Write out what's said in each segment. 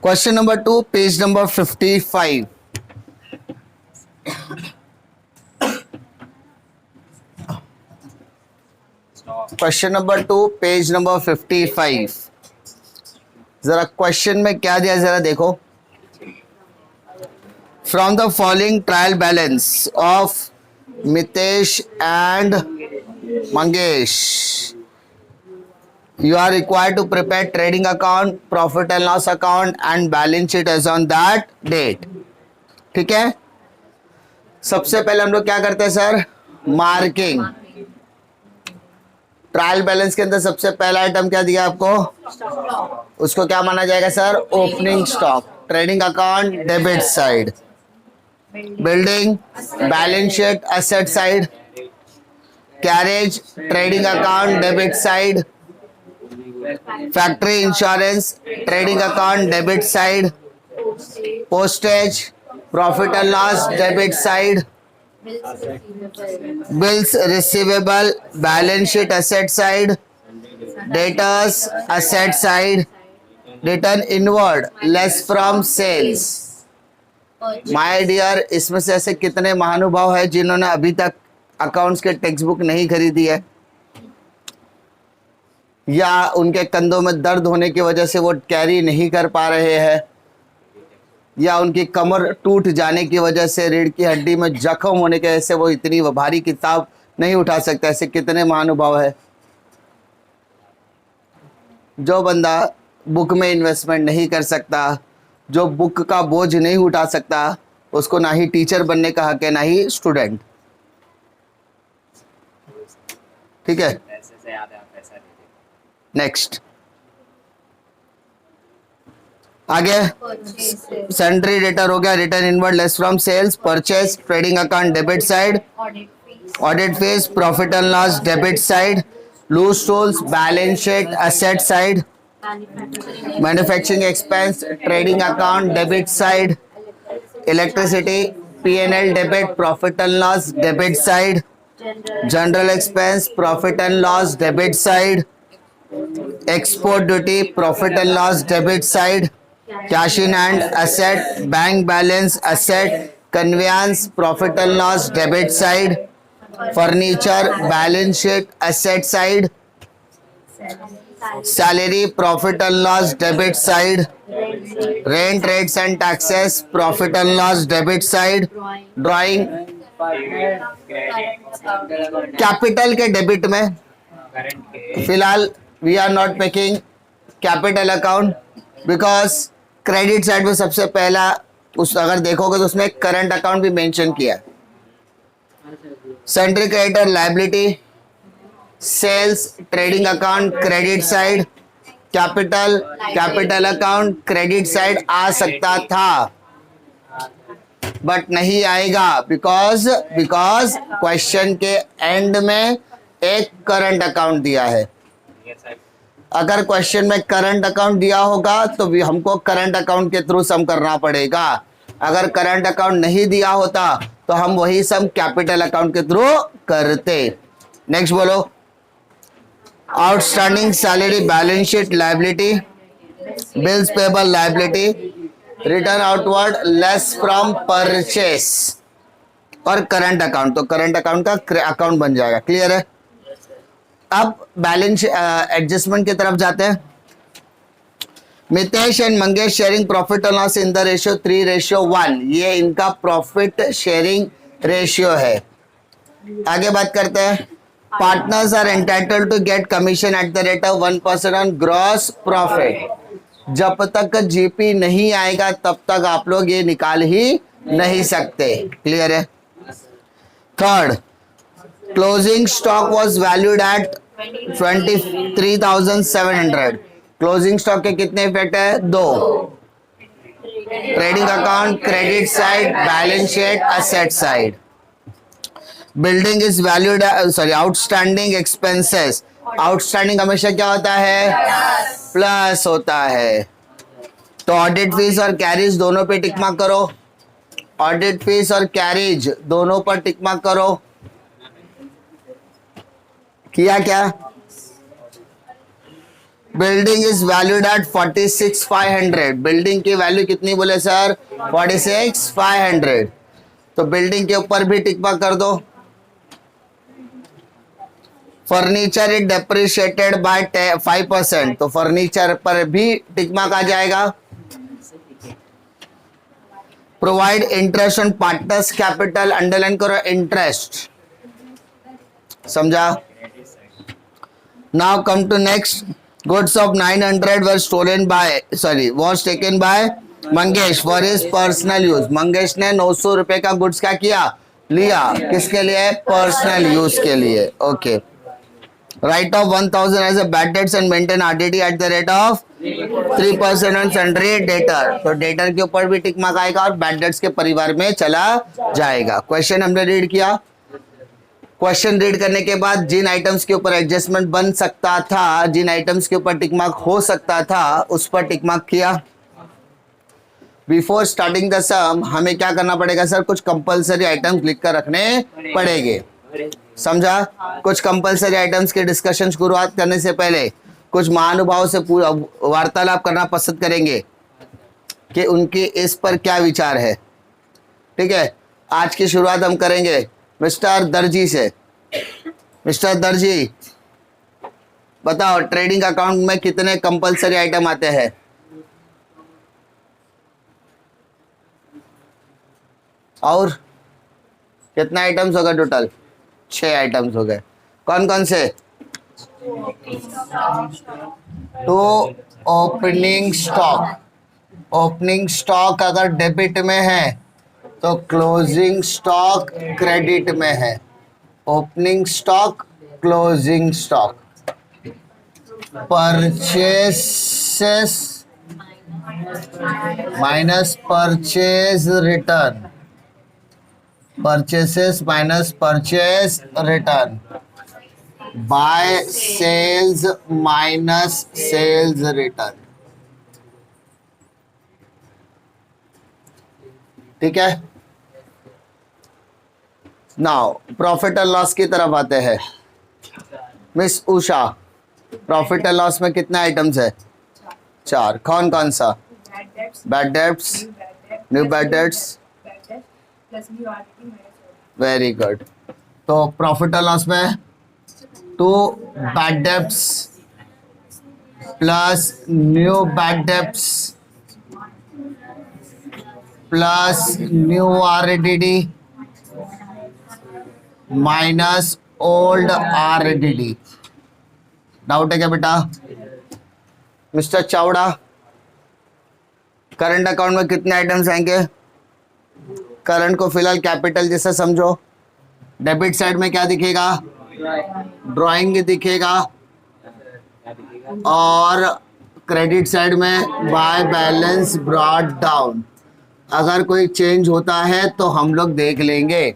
Question number 2, page number 55। Question number 2, page number 55। जरा question में क्या दिया जरा देखो। From the following trial balance of Mitesh and Mangesh, you are required to prepare trading account, profit and loss account and balance sheet as on that date। ठीक है, सबसे पहले हम लोग क्या करते हैं सर, मार्किंग। ट्रायल बैलेंस के अंदर सबसे पहला आइटम क्या दिया आपको, उसको क्या माना जाएगा sir, opening stock. Trading account debit side, building balance sheet asset side, carriage trading account debit side, factory insurance trading account debit side, postage profit and loss debit side, bills receivable balance sheet asset side, debtors asset side, return inward less from sales. My dear, इसमें से ऐसे कितने महानुभाव है जिन्होंने अभी तक accounts के टेक्स्ट बुक नहीं खरीदी है, या उनके कंधों में दर्द होने की वजह से वो कैरी नहीं कर पा रहे हैं, या उनकी कमर टूट जाने की वजह से रीढ़ की हड्डी में जख्म होने की वजह से वो इतनी भारी किताब नहीं उठा सकता। ऐसे कितने महानुभाव है। जो बंदा बुक में इन्वेस्टमेंट नहीं कर सकता, जो बुक का बोझ नहीं उठा सकता, उसको ना ही टीचर बनने का हक है ना ही स्टूडेंट। ठीक है, नेक्स्ट आगे सेंट्री डेटर हो गया, return inward less from sales, purchase trading account debit side, audit fees profit and loss debit side, loose tools balance sheet asset side, manufacturing expense trading account debit side, electricity P&L debit profit and loss debit side, general expense profit and loss debit side, export duty profit and loss debit side, cash in hand asset bank balance asset conveyance profit and loss debit side, furniture balance sheet asset side, salary profit and loss debit side, rent rates and taxes profit and loss debit side, drawing. Capital के debit में फिलहाल we are not making capital account, because credit side में सबसे पहला उस अगर देखोगे तो उसमें करंट अकाउंट भी मेंशन किया। Sundry creditor liability, sales trading account credit side, capital account credit side आ सकता था बट नहीं आएगा, बिकॉज क्वेश्चन के एंड में एक करंट अकाउंट दिया है। अगर क्वेश्चन में करंट अकाउंट दिया होगा तो भी हमको करंट अकाउंट के थ्रू सम करना पड़ेगा। अगर करंट अकाउंट नहीं दिया होता तो हम वही सम कैपिटल अकाउंट के थ्रू करते। नेक्स्ट बोलो, outstanding salary balance sheet liability, bills payable liability, return outward less from purchase और करंट अकाउंट, तो करंट अकाउंट का अकाउंट बन जाएगा। क्लियर है। अब बैलेंस एडजस्टमेंट की तरफ जाते हैं। Mitesh and Mangesh sharing profit और लॉस इन द रेशियो 3:1, ये इनका प्रॉफिट शेयरिंग रेशियो है। आगे बात करते हैं। Partners are entitled to get commission at the rate of 1% on gross profit. जब तक जीपी नहीं आएगा तब तक आप लोग ये निकाल ही नहीं सकते। क्लियर है। Third, closing stock was valued at 23,700। Closing stock के कितने इफेक्ट है? 2। Trading account credit side, balance sheet asset side. Building is valued, sorry outstanding expenses, outstanding हमेशा क्या होता है? प्लस होता है। तो ऑडिट फीस और कैरेज दोनों पे टिक मार्क करो। ऑडिट फीस और कैरेज दोनों पर टिक मार्क करो। किया क्या? Building is valued at 46,500। Building की वैल्यू कितनी बोले सर? 46,500। तो बिल्डिंग के ऊपर भी टिक मार्क कर दो। फर्नीचर इज डेप्रिशिएटेड बाय 5%, तो फर्नीचर पर भी टिक मार्क आ जाएगा। Provide interest on partners capital, underline करो इंटरेस्ट, समझा? Now come to next. Goods of 900 were stolen by was taken by Mangesh for his personal use. Mangesh ने 900 रुपए का गुड्स क्या किया? लिया। किसके लिए? पर्सनल यूज के लिए। Okay. Write off 1000 as a bad debts and maintain RDD at the rate of 3% on sundry debtor. तो डेटर के ऊपर भी टिक मार्क आएगा और बैड डेट्स के परिवार में चला जाएगा। क्वेश्चन हमने रीड किया। क्वेश्चन रीड करने के बाद जिन आइटम्स के ऊपर एडजस्टमेंट बन सकता था, जिन आइटम्स के ऊपर टिक मार्क हो सकता था, उस पर टिक मार्क किया। बिफोर स्टार्टिंग द सम हमें क्या करना पड़ेगा सर? कुछ कंपलसरी आइटम्स लिख कर रखने पड़ेंगे, समझा? कुछ कंपलसरी आइटम्स के डिस्कशन शुरुआत करने से पहले कुछ महानुभाव से पूरा वार्तालाप करना पसंद करेंगे कि उनके इस पर क्या विचार है। ठीक है, आज की शुरुआत हम करेंगे मिस्टर दर्जी से। मिस्टर दर्जी बताओ, ट्रेडिंग अकाउंट में कितने कंपलसरी आइटम आते हैं? और कितने आइटम्स हो गए टोटल? 6 आइटम्स हो गए। कौन कौन से? तो ओपनिंग स्टॉक। ओपनिंग स्टॉक अगर डेबिट में है तो क्लोजिंग स्टॉक क्रेडिट में है। Opening stock, closing stock. Purchases minus purchase return. Purchases minus purchase return. By sales minus sales return. ठीक है। नाउ प्रॉफिट एंड लॉस की तरफ आते हैं। Miss Usha, profit and loss में कितने आइटम्स है? 4। कौन कौन सा? Bad debts, new bad debts, very good. तो प्रॉफिट एंड लॉस में 2 bad debts plus new bad debts plus new RDD minus old RDD. Doubt है क्या बेटा? मिस्टर चावड़ा, करंट अकाउंट में कितने आइटम्स आएंगे? करंट को फिलहाल कैपिटल जैसा समझो। डेबिट साइड में क्या दिखेगा? ड्राइंग दिखेगा। और क्रेडिट साइड में बाय बैलेंस ब्रॉट डाउन। अगर कोई चेंज होता है तो हम लोग देख लेंगे।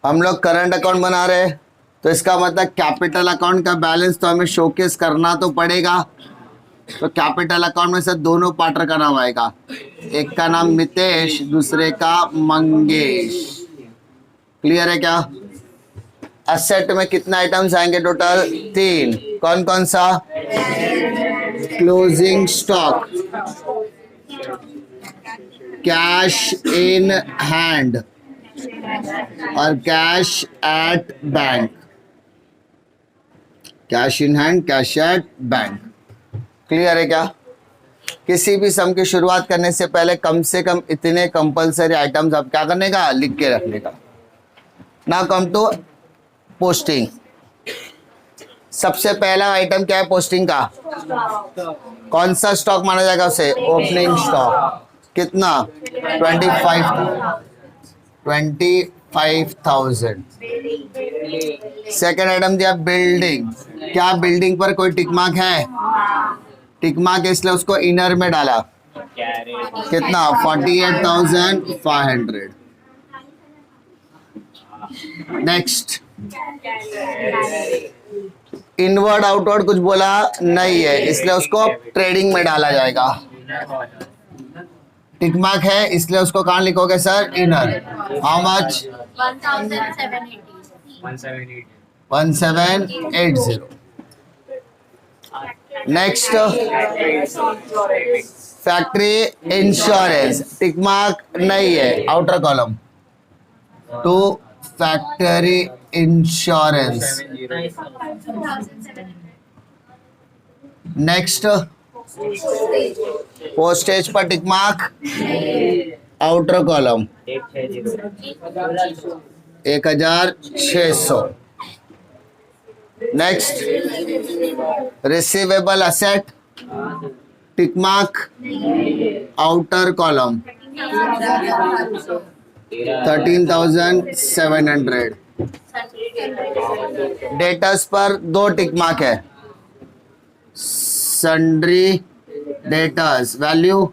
हम लोग करंट अकाउंट बना रहे हैं तो इसका मतलब कैपिटल अकाउंट का बैलेंस तो हमें शोकेस करना तो पड़ेगा। तो कैपिटल अकाउंट में से दोनों पार्टनर का नाम आएगा, एक का नाम मितेश, दूसरे का मंगेश। क्लियर है क्या? असेट में कितने आइटम्स आएंगे टोटल? 3। कौन कौन सा? Closing stock, cash in hand और cash at bank. Cash in hand, cash at bank. Clear है क्या? किसी भी सम की शुरुआत करने से पहले कम से कम इतने कंपलसरी आइटम्स आप क्या करने का? लिख के रखने का। Now come to posting. सबसे पहला आइटम क्या है पोस्टिंग का? कौन सा स्टॉक माना जाएगा उसे? Opening stock. कितना? 25,000। सेकेंड आइटम दिया बिल्डिंग। क्या बिल्डिंग पर कोई टिक मार्क है? टिक मार्क इसलिए उसको इनर में डाला। कितना? 48,500। नेक्स्ट, इनवर्ड आउटवर्ड कुछ बोला नहीं है इसलिए उसको ट्रेडिंग में डाला जाएगा। टिक मार्क है इसलिए उसको कहाँ लिखोगे sir? Inner. How much? 1780। Next factory insurance, tick mark नहीं है, outer column. To factory insurance. Next postage पर tick mark, outer column 1600। Next receivable asset, tick mark, outer column 13,700। Debtors पर 2 टिक मार्क है। सन्ड्री डेटर्स वैल्यू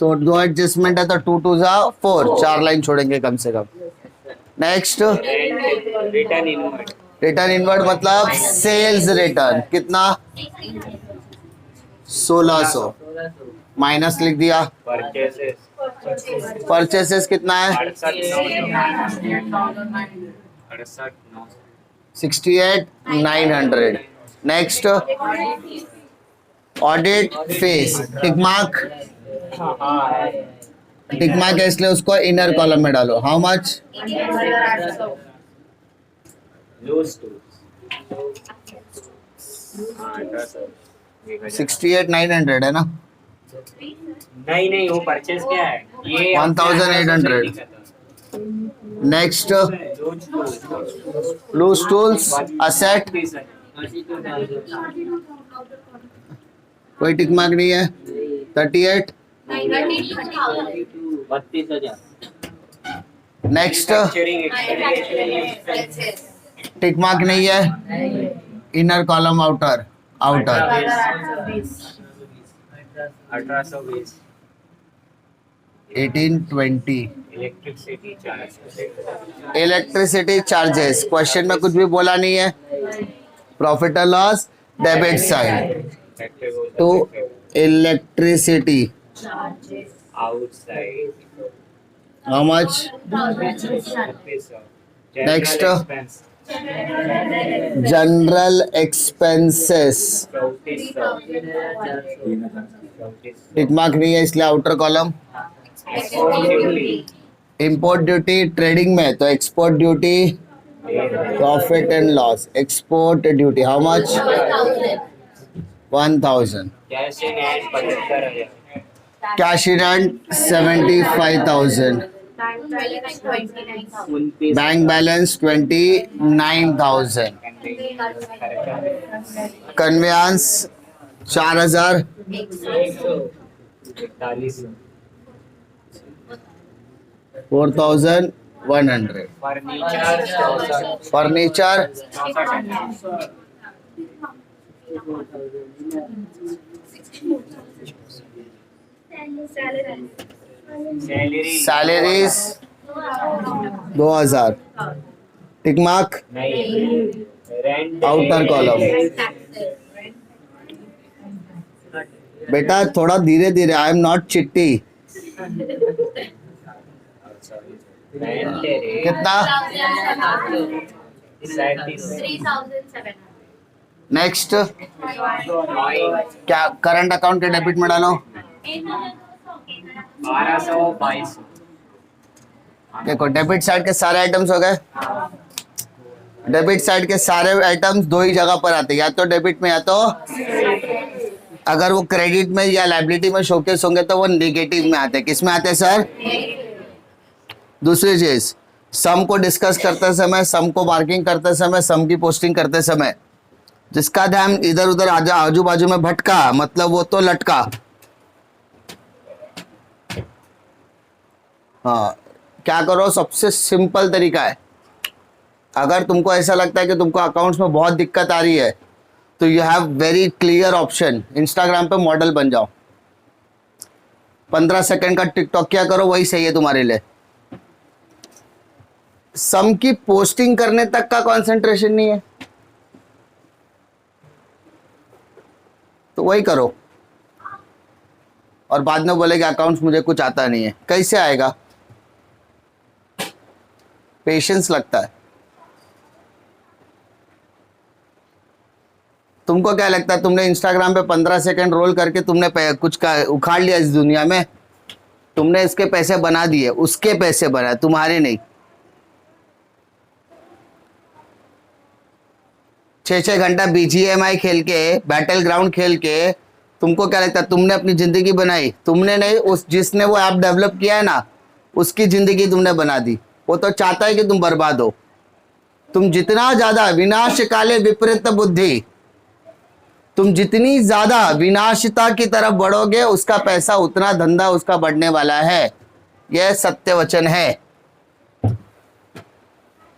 तो 2 adjustment है तो 2 2 जा 4, 4 line छोड़ेंगे कम से कम। नेक्स्ट रिटर्न इनवर्ड मतलब सेल्स रिटर्न, कितना 1600 माइनस लिख दिया। परचेसेस कितना है 68,900। नेक्स्ट ऑडिट फेस, टिक मार्क है इसलिए उसको इनर कॉलम में डालो। हाउ मच 68,900 है ना। नहीं वो परचेज क्या है ये 1,800। नेक्स्ट लूज टूल्स असेट, कोई टिक मार्क नहीं है 38। 32,000। नेक्स्ट टिक मार्क नहीं है, inner column outer 1820। 1820। Electricity electricity charges, question में कुछ भी बोला नहीं है। प्रॉफिट और loss debit side to electricity outside how much. Next general expenses, tick mark नहीं है इसलिए outer column. Import duty trading में तो export duty, profit and loss export duty how much 1,000। Cash in hand 75,000। Bank balance 29,000। Conveyance 4,000। Furniture 4,100। Furniture salaries 2,000। Tick mark outer column. बेटा थोड़ा धीरे धीरे, I am not चिट्टी। कितना नेक्स्ट क्या current account के डेबिट में डालो। 1222। देखो डेबिट साइड के सारे आइटम्स हो गए। डेबिट साइड के सारे आइटम्स 2 ही जगह पर आते हैं, या तो डेबिट में या तो अगर वो क्रेडिट में या लायबिलिटी में शोकेस होंगे तो वो नेगेटिव में आते हैं। किस में आते हैं सर। दूसरी चीज सम को डिस्कस करते समय, सम को मार्किंग करते समय, सम की पोस्टिंग करते समय जिसका ध्यान इधर उधर आजू बाजू में भटका मतलब वो तो लटका। हाँ क्या करो, सबसे सिंपल तरीका है। अगर तुमको ऐसा लगता है कि तुमको अकाउंट्स में बहुत दिक्कत आ रही है तो you have very clear option. Instagram पे मॉडल बन जाओ, 15 सेकंड का टिकटॉक क्या करो, वही सही है तुम्हारे लिए। सम की पोस्टिंग करने तक का कंसंट्रेशन नहीं है तो वही करो, और बाद में बोले कि अकाउंट्स मुझे कुछ आता नहीं है। कैसे आएगा, पेशेंस लगता है। तुमको क्या लगता है तुमने इंस्टाग्राम पे 15 सेकंड रोल करके तुमने कुछ का उखाड़ लिया इस दुनिया में? तुमने इसके पैसे बना दिए, उसके पैसे बनाए, तुम्हारे नहीं। 6-6 घंटा BGMI खेल के, बैटल ग्राउंड खेल के, तुमको क्या लगता है तुमने अपनी जिंदगी बनाई? तुमने नहीं, उस जिसने वो ऐप डेवलप किया है ना, उसकी जिंदगी तुमने बना दी। वो तो चाहता है कि तुम बर्बाद हो। तुम जितना ज्यादा विनाश काले विपरीत बुद्धि, तुम जितनी ज्यादा विनाशिता की तरफ बढ़ोगे, उसका पैसा उतना धंधा उसका बढ़ने वाला है। यह सत्य वचन है।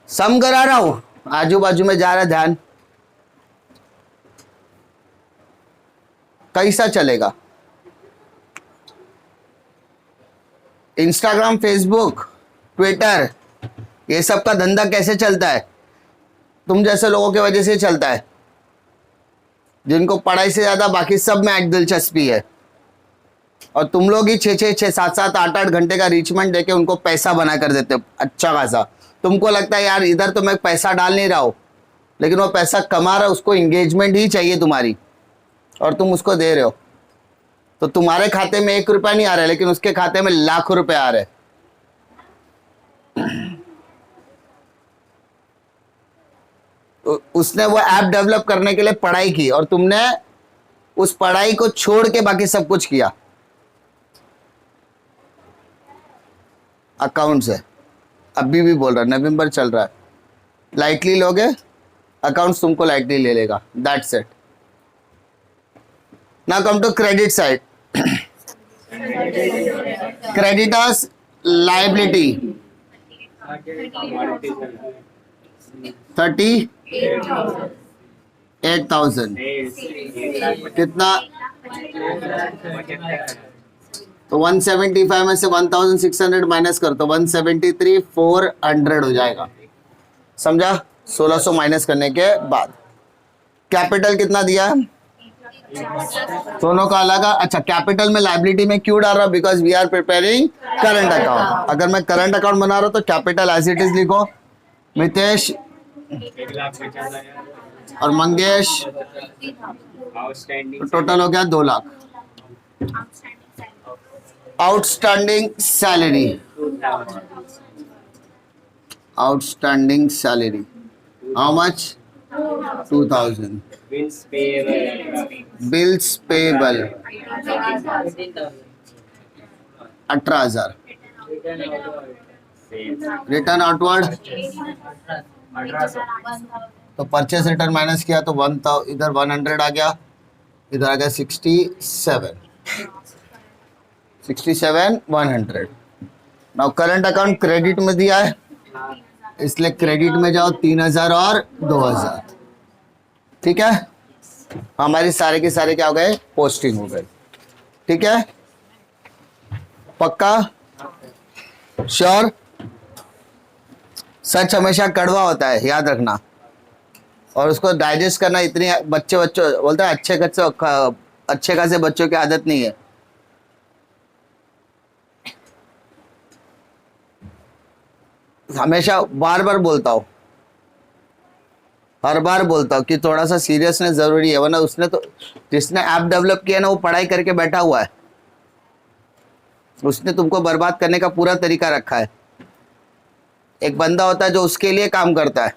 सम करा रहा हूं, आजू बाजू में जा रहा है ध्यान। कैसा चलेगा? इंस्टाग्राम, फेसबुक, ट्विटर, ये सब का धंधा कैसे चलता है? तुम जैसे लोगों की वजह से चलता है, जिनको पढ़ाई से ज्यादा बाकी सब में दिलचस्पी है। और तुम लोग ही 6-6, 7-7, 8-8 घंटे का रीचमेंट देके उनको पैसा बना कर देते हो अच्छा खासा। तुमको लगता है यार इधर तो मैं पैसा डाल नहीं रहा हूं, लेकिन वो पैसा कमा रहा है, उसको एंगेजमेंट ही चाहिए तुम्हारी, और तुम उसको दे रहे हो। तो तुम्हारे खाते में 1 रुपया नहीं आ रहा है, लेकिन उसके खाते में लाखों रुपए आ रहे हैं। उसने वो ऐप डेवलप करने के लिए पढ़ाई की, और तुमने उस पढ़ाई को छोड़ के बाकी सब कुछ किया। अकाउंट से अभी भी बोल रहा, नवंबर चल रहा है, लाइटली लोगे, अकाउंट्स तुमको लाइटली ले लेगा। That's it. Now come to credit side. Creditors liability 38,000 कितना? तो 175 में से 1600 माइनस कर, तो 173,400 हो जाएगा। समझा? 1600 माइनस करने के बाद कैपिटल कितना दिया? दोनों का अलग। अच्छा, कैपिटल में लायबिलिटी में क्यों डाल रहा? Because we are preparing current account. अगर मैं करंट अकाउंट बना रहा हूं तो कैपिटल एज इट इज लिखो। मितेश और मंगेश टोटल हो गया 2 lakh. Outstanding salary, outstanding salary how much? 2,000। Bills payable 18,000। Return outward तो परचेस रिटर्न माइनस किया तो 1,000, इधर 100 आ गया, इधर आ गया 67,100। नाउ करंट अकाउंट क्रेडिट में दिया है, इसलिए क्रेडिट में जाओ 3,000 और 2,000। ठीक है, हमारी सारे के सारे क्या हो गए? पोस्टिंग हो गए। ठीक है, पक्का? श्योर? सच हमेशा कड़वा होता है, याद रखना। और उसको डाइजेस्ट करना इतनी बच्चे बोलते हैं अच्छे खासे बच्चों की आदत नहीं है। हमेशा बार बार बोलता हूँ, हर बार बोलता हूँ कि थोड़ा सा सीरियसनेस जरूरी है, वरना उसने तो जिसने ऐप डेवलप किया ना वो पढ़ाई करके बैठा हुआ है, उसने तुमको बर्बाद करने का पूरा तरीका रखा है। एक बंदा होता है जो उसके लिए काम करता है,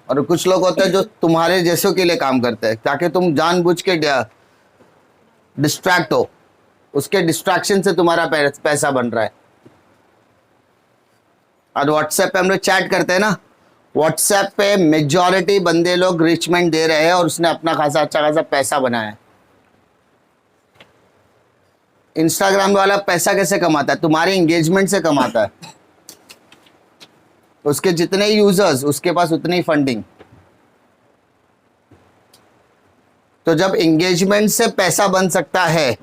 और कुछ लोग होते हैं जो तुम्हारे जैसों के लिए काम करते हैं, ताकि तुम जानबूझ के डिस्ट्रैक्ट हो। उसके डिस्ट्रैक्शन से तुम्हारा पैसा बन रहा है। और व्हाट्सएप पे हम लोग चैट करते हैं ना, व्हाट्सएप पे मेजॉरिटी बंदे लोग रिचमेंट दे रहे हैं, और उसने अपना खासा अच्छा खासा पैसा बनाया है। इंस्टाग्राम वाला पैसा कैसे कमाता है? तुम्हारे एंगेजमेंट से कमाता है। उसके जितने यूजर्स, उसके पास उतनी फंडिंग। तो जब एंगेजमेंट से पैसा बन सकता है,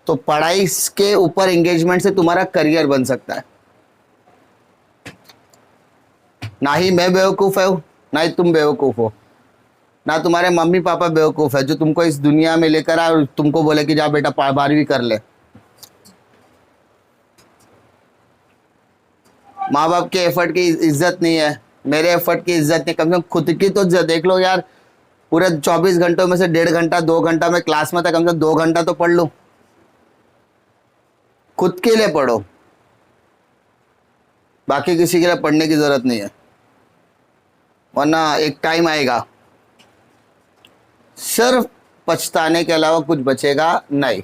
तो पढ़ाई के ऊपर एंगेजमेंट से तुम्हारा करियर बन सकता है। ना ही मैं बेवकूफ हूं, ना ही तुम बेवकूफ हो, ना तुम्हारे मम्मी पापा बेवकूफ है जो तुमको इस दुनिया में लेकर आए और तुमको बोले कि जा बेटा 12वीं कर ले। माँ बाप के एफर्ट की इज्जत नहीं है, मेरे एफर्ट की इज्जत नहीं। कम से कम खुद की तो देख लो यार, पूरे 24 घंटों में से 1.5 घंटा 2 घंटा मैं क्लास में था, कम से कम 2 घंटा तो पढ़ लूं। खुद के लिए पढ़ो, बाकी किसी के लिए पढ़ने की जरूरत नहीं है, वरना एक टाइम आएगा सिर्फ पछताने के अलावा कुछ बचेगा नहीं।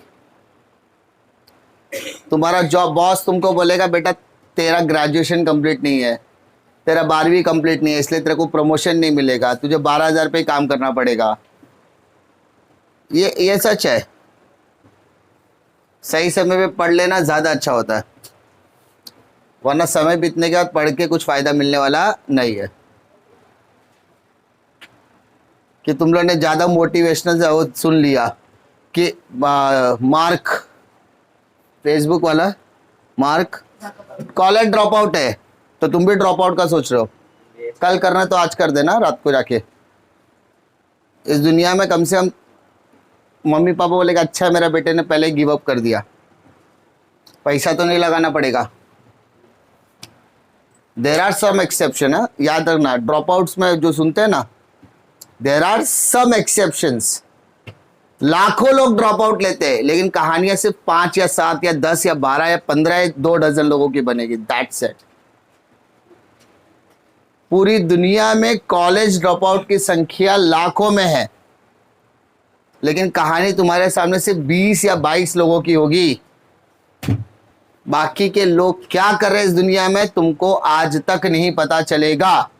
तुम्हारा जॉब बॉस तुमको बोलेगा बेटा तेरा ग्रेजुएशन कंप्लीट नहीं है, तेरा 12वीं कंप्लीट नहीं है, इसलिए तेरे को प्रमोशन नहीं मिलेगा, तुझे 12,000 पे काम करना पड़ेगा। ये सच है। सही समय पे पढ़ लेना ज्यादा अच्छा होता है, वरना समय बीतने के बाद पढ़ के कुछ फायदा मिलने वाला नहीं है। कि तुम लोग ने ज्यादा मोटिवेशनल से वो सुन लिया कि मार्क, फेसबुक वाला मार्क कॉलेज ड्रॉप आउट है, तो तुम भी ड्रॉप आउट का सोच रहे हो। कल करना तो आज कर देना, रात को जाके। इस दुनिया में कम से कम मम्मी पापा बोलेगा अच्छा मेरा बेटे ने पहले गिव अप कर दिया, पैसा तो नहीं लगाना पड़ेगा। देर आर सम एक्सेप्शन है, याद रखना। ड्रॉप आउट्स में जो सुनते हैं ना, देर आर सम एक्सेप्शंस। लाखों लोग ड्रॉप आउट लेते हैं, लेकिन कहानियां सिर्फ 5 या 7 या 10 या 12 या 15 या 2 डजन लोगों की बनेगी। That's it. पूरी दुनिया में कॉलेज ड्रॉप आउट की संख्या लाखों में है, लेकिन कहानी तुम्हारे सामने सिर्फ 20 या 22 लोगों की होगी। बाकी के लोग क्या कर रहे हैं इस दुनिया में तुमको आज तक नहीं पता चलेगा,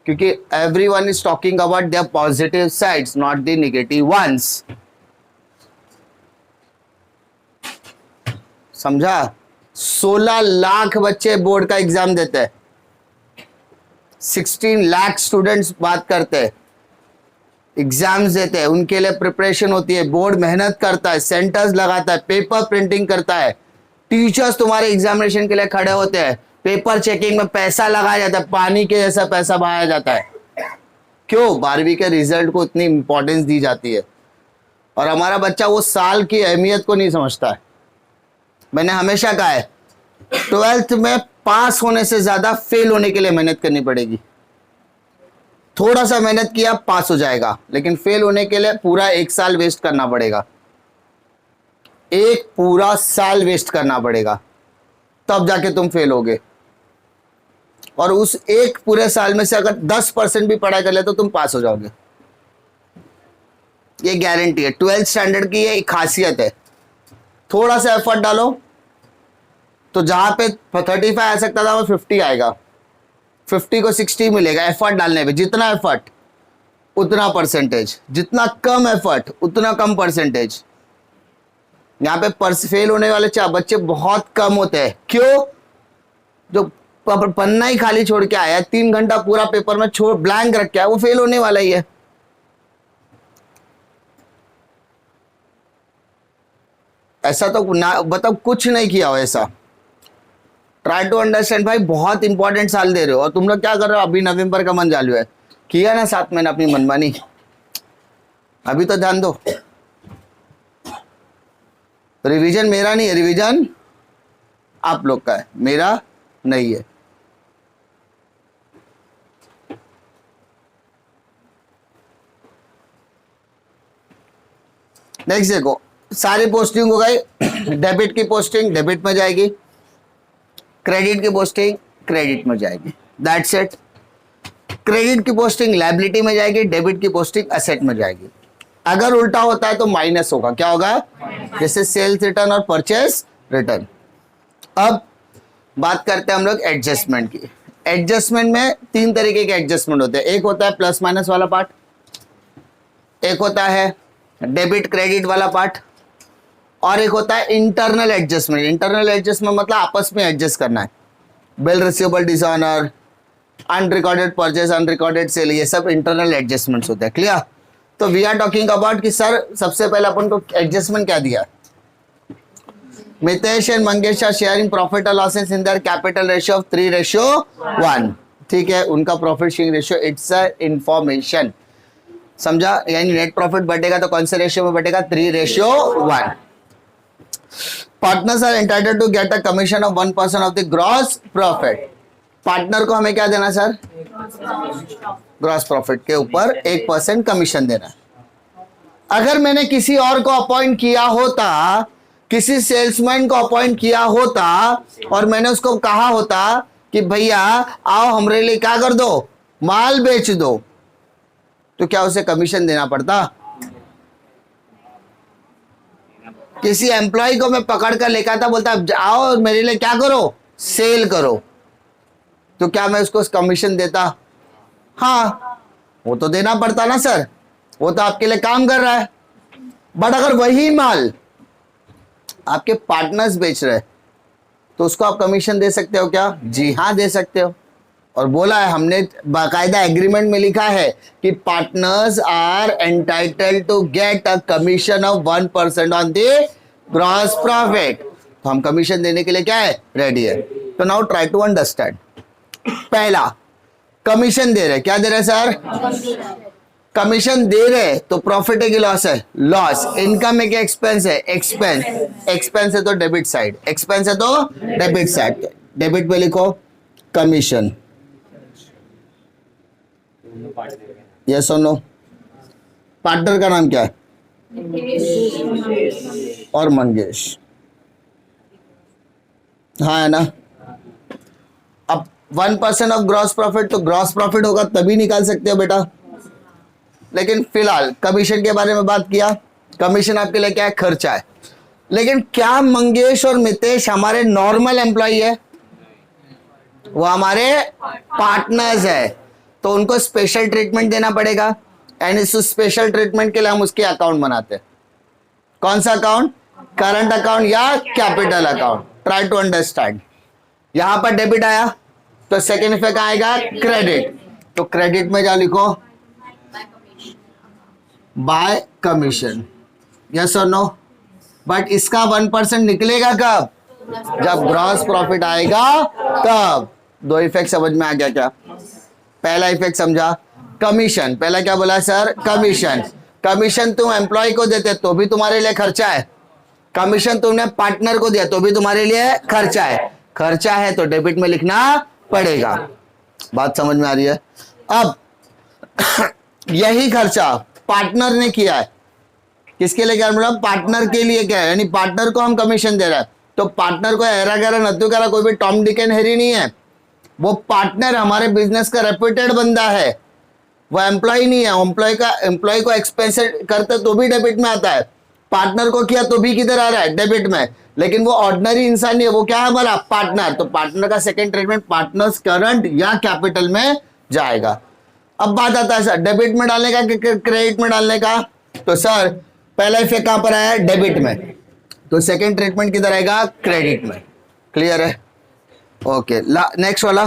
क्योंकि everyone is talking about their positive sides, not the negative ones. समझा? 16 लाख बच्चे बोर्ड का एग्जाम देते हैं, 16 लाख स्टूडेंट्स बात करते हैं, एग्जाम्स देते हैं, उनके लिए प्रिपरेशन होती है, बोर्ड मेहनत करता है, सेंटर्स लगाता है, पेपर प्रिंटिंग करता है, टीचर्स तुम्हारे एग्जामिनेशन के लिए खड़े होते हैं, पेपर चेकिंग में पैसा लगाया जाता है, पानी के जैसा पैसा बहाया जाता है। क्यों? 12वीं के रिजल्ट को इतनी इंपॉर्टेंस दी जाती है, और हमारा बच्चा वो साल की अहमियत को नहीं समझता है। मैंने हमेशा कहा है 12th में पास होने से ज्यादा फेल होने के लिए मेहनत करनी पड़ेगी। थोड़ा सा मेहनत किया पास हो जाएगा, लेकिन फेल होने के लिए पूरा 1 साल वेस्ट करना पड़ेगा, एक पूरा साल वेस्ट करना पड़ेगा, तब जाके तुम फेल होगे। और उस एक पूरे साल में से अगर 10% भी पढ़ाई कर ले तो तुम पास हो जाओगे, ये गारंटी है। 12th स्टैंडर्ड की ये एक खासियत है। थोड़ा सा एफर्ट डालो तो जहां पे 35 आ सकता था वो 50 आएगा, 50 को 60 मिलेगा। एफर्ट डालने पे जितना एफर्ट उतना परसेंटेज, जितना कम एफर्ट उतना कम परसेंटेज। यहाँ पे फेल होने वाले बच्चे बहुत कम होते हैं। क्यों? जो पन्ना ही खाली छोड़ के आया, 3 घंटा पूरा पेपर में छोड़ ब्लैंक रख के आया, वो फेल होने वाला ही है। ऐसा तो ना मतलब कुछ नहीं किया हो ऐसा। ट्राई टू अंडरस्टैंड भाई, बहुत इंपॉर्टेंट साल दे रहे हो, और तुम लोग क्या कर रहे हो? अभी नवंबर का मन चालू है, किया ना 7 महीने अपनी मनमानी, अभी तो ध्यान दो। रिवीजन मेरा नहीं है, रिवीजन आप लोग का है, मेरा नहीं है। नेक्स्ट देखो, सारी पोस्टिंग हो गई। डेबिट की पोस्टिंग डेबिट में जाएगी, क्रेडिट की पोस्टिंग क्रेडिट में जाएगी। That's it. क्रेडिट की पोस्टिंग लायबिलिटी में जाएगी, डेबिट की पोस्टिंग एसेट में जाएगी। अगर उल्टा होता है तो माइनस होगा। क्या होगा? जैसे सेल्स रिटर्न और परचेस रिटर्न। अब बात करते हैं हम लोग एडजस्टमेंट की। एडजस्टमेंट में 3 तरीके के एडजस्टमेंट होते हैं। एक होता है प्लस माइनस वाला पार्ट, एक होता है डेबिट क्रेडिट वाला पार्ट, और एक होता है इंटरनल एडजस्टमेंट। इंटरनल एडजस्टमेंट मतलब आपस में एडजस्ट करना है। Bill receivable dishonour, unrecorded purchase, unrecorded sale, ये सब इंटरनल एडजस्टमेंट्स होते हैं। क्लियर? तो वी आर टॉकिंग अबाउट कि सर सबसे पहले अपन को एडजस्टमेंट क्या दिया? Mitesh and Mangesh are sharing profit और losses in their capital ratio of 3:1। ठीक है, उनका profit sharing ratio, it's a information. समझा? यानी नेट प्रॉफिट बढ़ेगा तो कौन से रेशियो में बढ़ेगा? 3:1। Partners are entitled to get a commission of 1% of the gross profit. Partner को हमें क्या देना सर? ग्रॉस प्रॉफिट के ऊपर 1% कमीशन देना है। अगर मैंने किसी और को अपॉइंट किया होता, किसी सेल्समैन को अपॉइंट किया होता और मैंने उसको कहा होता कि भैया आओ हमारे लिए क्या कर दो, माल बेच दो, तो क्या उसे कमीशन देना पड़ता? किसी एम्प्लॉय को मैं पकड़ कर लेकर था, बोलता आओ मेरे लिए क्या करो, सेल करो, तो क्या मैं उसको कमीशन देता? हाँ, वो तो देना पड़ता ना सर, वो तो आपके लिए काम कर रहा है। बट अगर वही माल आपके पार्टनर्स बेच रहे तो उसको आप कमीशन दे सकते हो क्या? जी हाँ, दे सकते हो। और बोला है हमने, बाकायदा एग्रीमेंट में लिखा है कि partners are entitled to get a commission of 1% on the gross profit. तो हम कमीशन देने के लिए क्या है, रेडी है। तो नाउ ट्राई टू अंडरस्टैंड। पहला, कमीशन दे रहे, क्या दे रहे सर? कमीशन दे रहे तो प्रॉफिट है कि लॉस है? लॉस। इनकम है कि एक्सपेंस है? एक्सपेंस। एक्सपेंस है तो डेबिट साइड, एक्सपेंस है तो डेबिट साइड। डेबिट पे लिखो कमीशन, यस और नो? पार्टनर का नाम क्या है? और मंगेश, हाँ है ना? अब 1% ऑफ ग्रॉस प्रॉफिट, तो ग्रॉस प्रॉफिट होगा तभी निकाल सकते हो बेटा। लेकिन फिलहाल कमीशन के बारे में बात किया, कमीशन आपके लिए क्या है? खर्चा है। लेकिन क्या मंगेश और मितेश हमारे नॉर्मल एम्प्लॉय है? वो हमारे पार्टनर्स है, तो उनको स्पेशल ट्रीटमेंट देना पड़ेगा। एंड इस स्पेशल ट्रीटमेंट के लिए हम उसके अकाउंट बनाते हैं। कौन सा अकाउंट? करंट अकाउंट या capital account? Try to understand. यहां पर डेबिट आया तो सेकेंड इफेक्ट आएगा क्रेडिट, तो क्रेडिट में क्या लिखो? बाय कमीशन, यस और नो? बट इसका 1% निकलेगा कब? जब ग्रॉस प्रॉफिट आएगा तब। दो इफेक्ट समझ में आ गया क्या? पहला इफेक्ट समझा, कमीशन। पहला क्या बोला सर? कमीशन। कमीशन तुम एम्प्लॉय को देते तो भी तुम्हारे लिए खर्चा है, कमीशन तुमने पार्टनर को दिया तो भी तुम्हारे लिए खर्चा है। खर्चा है तो डेबिट में लिखना पड़ेगा। बात समझ में आ रही है? अब यही खर्चा पार्टनर ने किया है, किसके लिए किया? मतलब पार्टनर के लिए क्या है, यानी पार्टनर को हम कमीशन दे रहे हैं। तो पार्टनर को हेरा गैरा नत्थु गैरा कोई भी टॉम डिक एंड हैरी नहीं है, वो पार्टनर हमारे बिजनेस का रेप्यूटेड बंदा है, वो एम्प्लॉय नहीं है। एम्प्लॉय को एक्सपेंस करते तो भी डेबिट में आता है, पार्टनर को किया तो भी किधर आ रहा है? डेबिट में। लेकिन वो ऑर्डिनरी इंसान नहीं है, वो क्या है हमारा? पार्टनर। तो पार्टनर का सेकंड ट्रीटमेंट पार्टनर्स करंट या कैपिटल में जाएगा। अब बात आता है सर डेबिट में डालने का कि क्रेडिट में डालने का? तो सर पहला इफेक्ट कहां पर आया? डेबिट में, तो सेकंड ट्रीटमेंट किधर आएगा? क्रेडिट में। क्लियर है? ओके, नेक्स्ट वाला,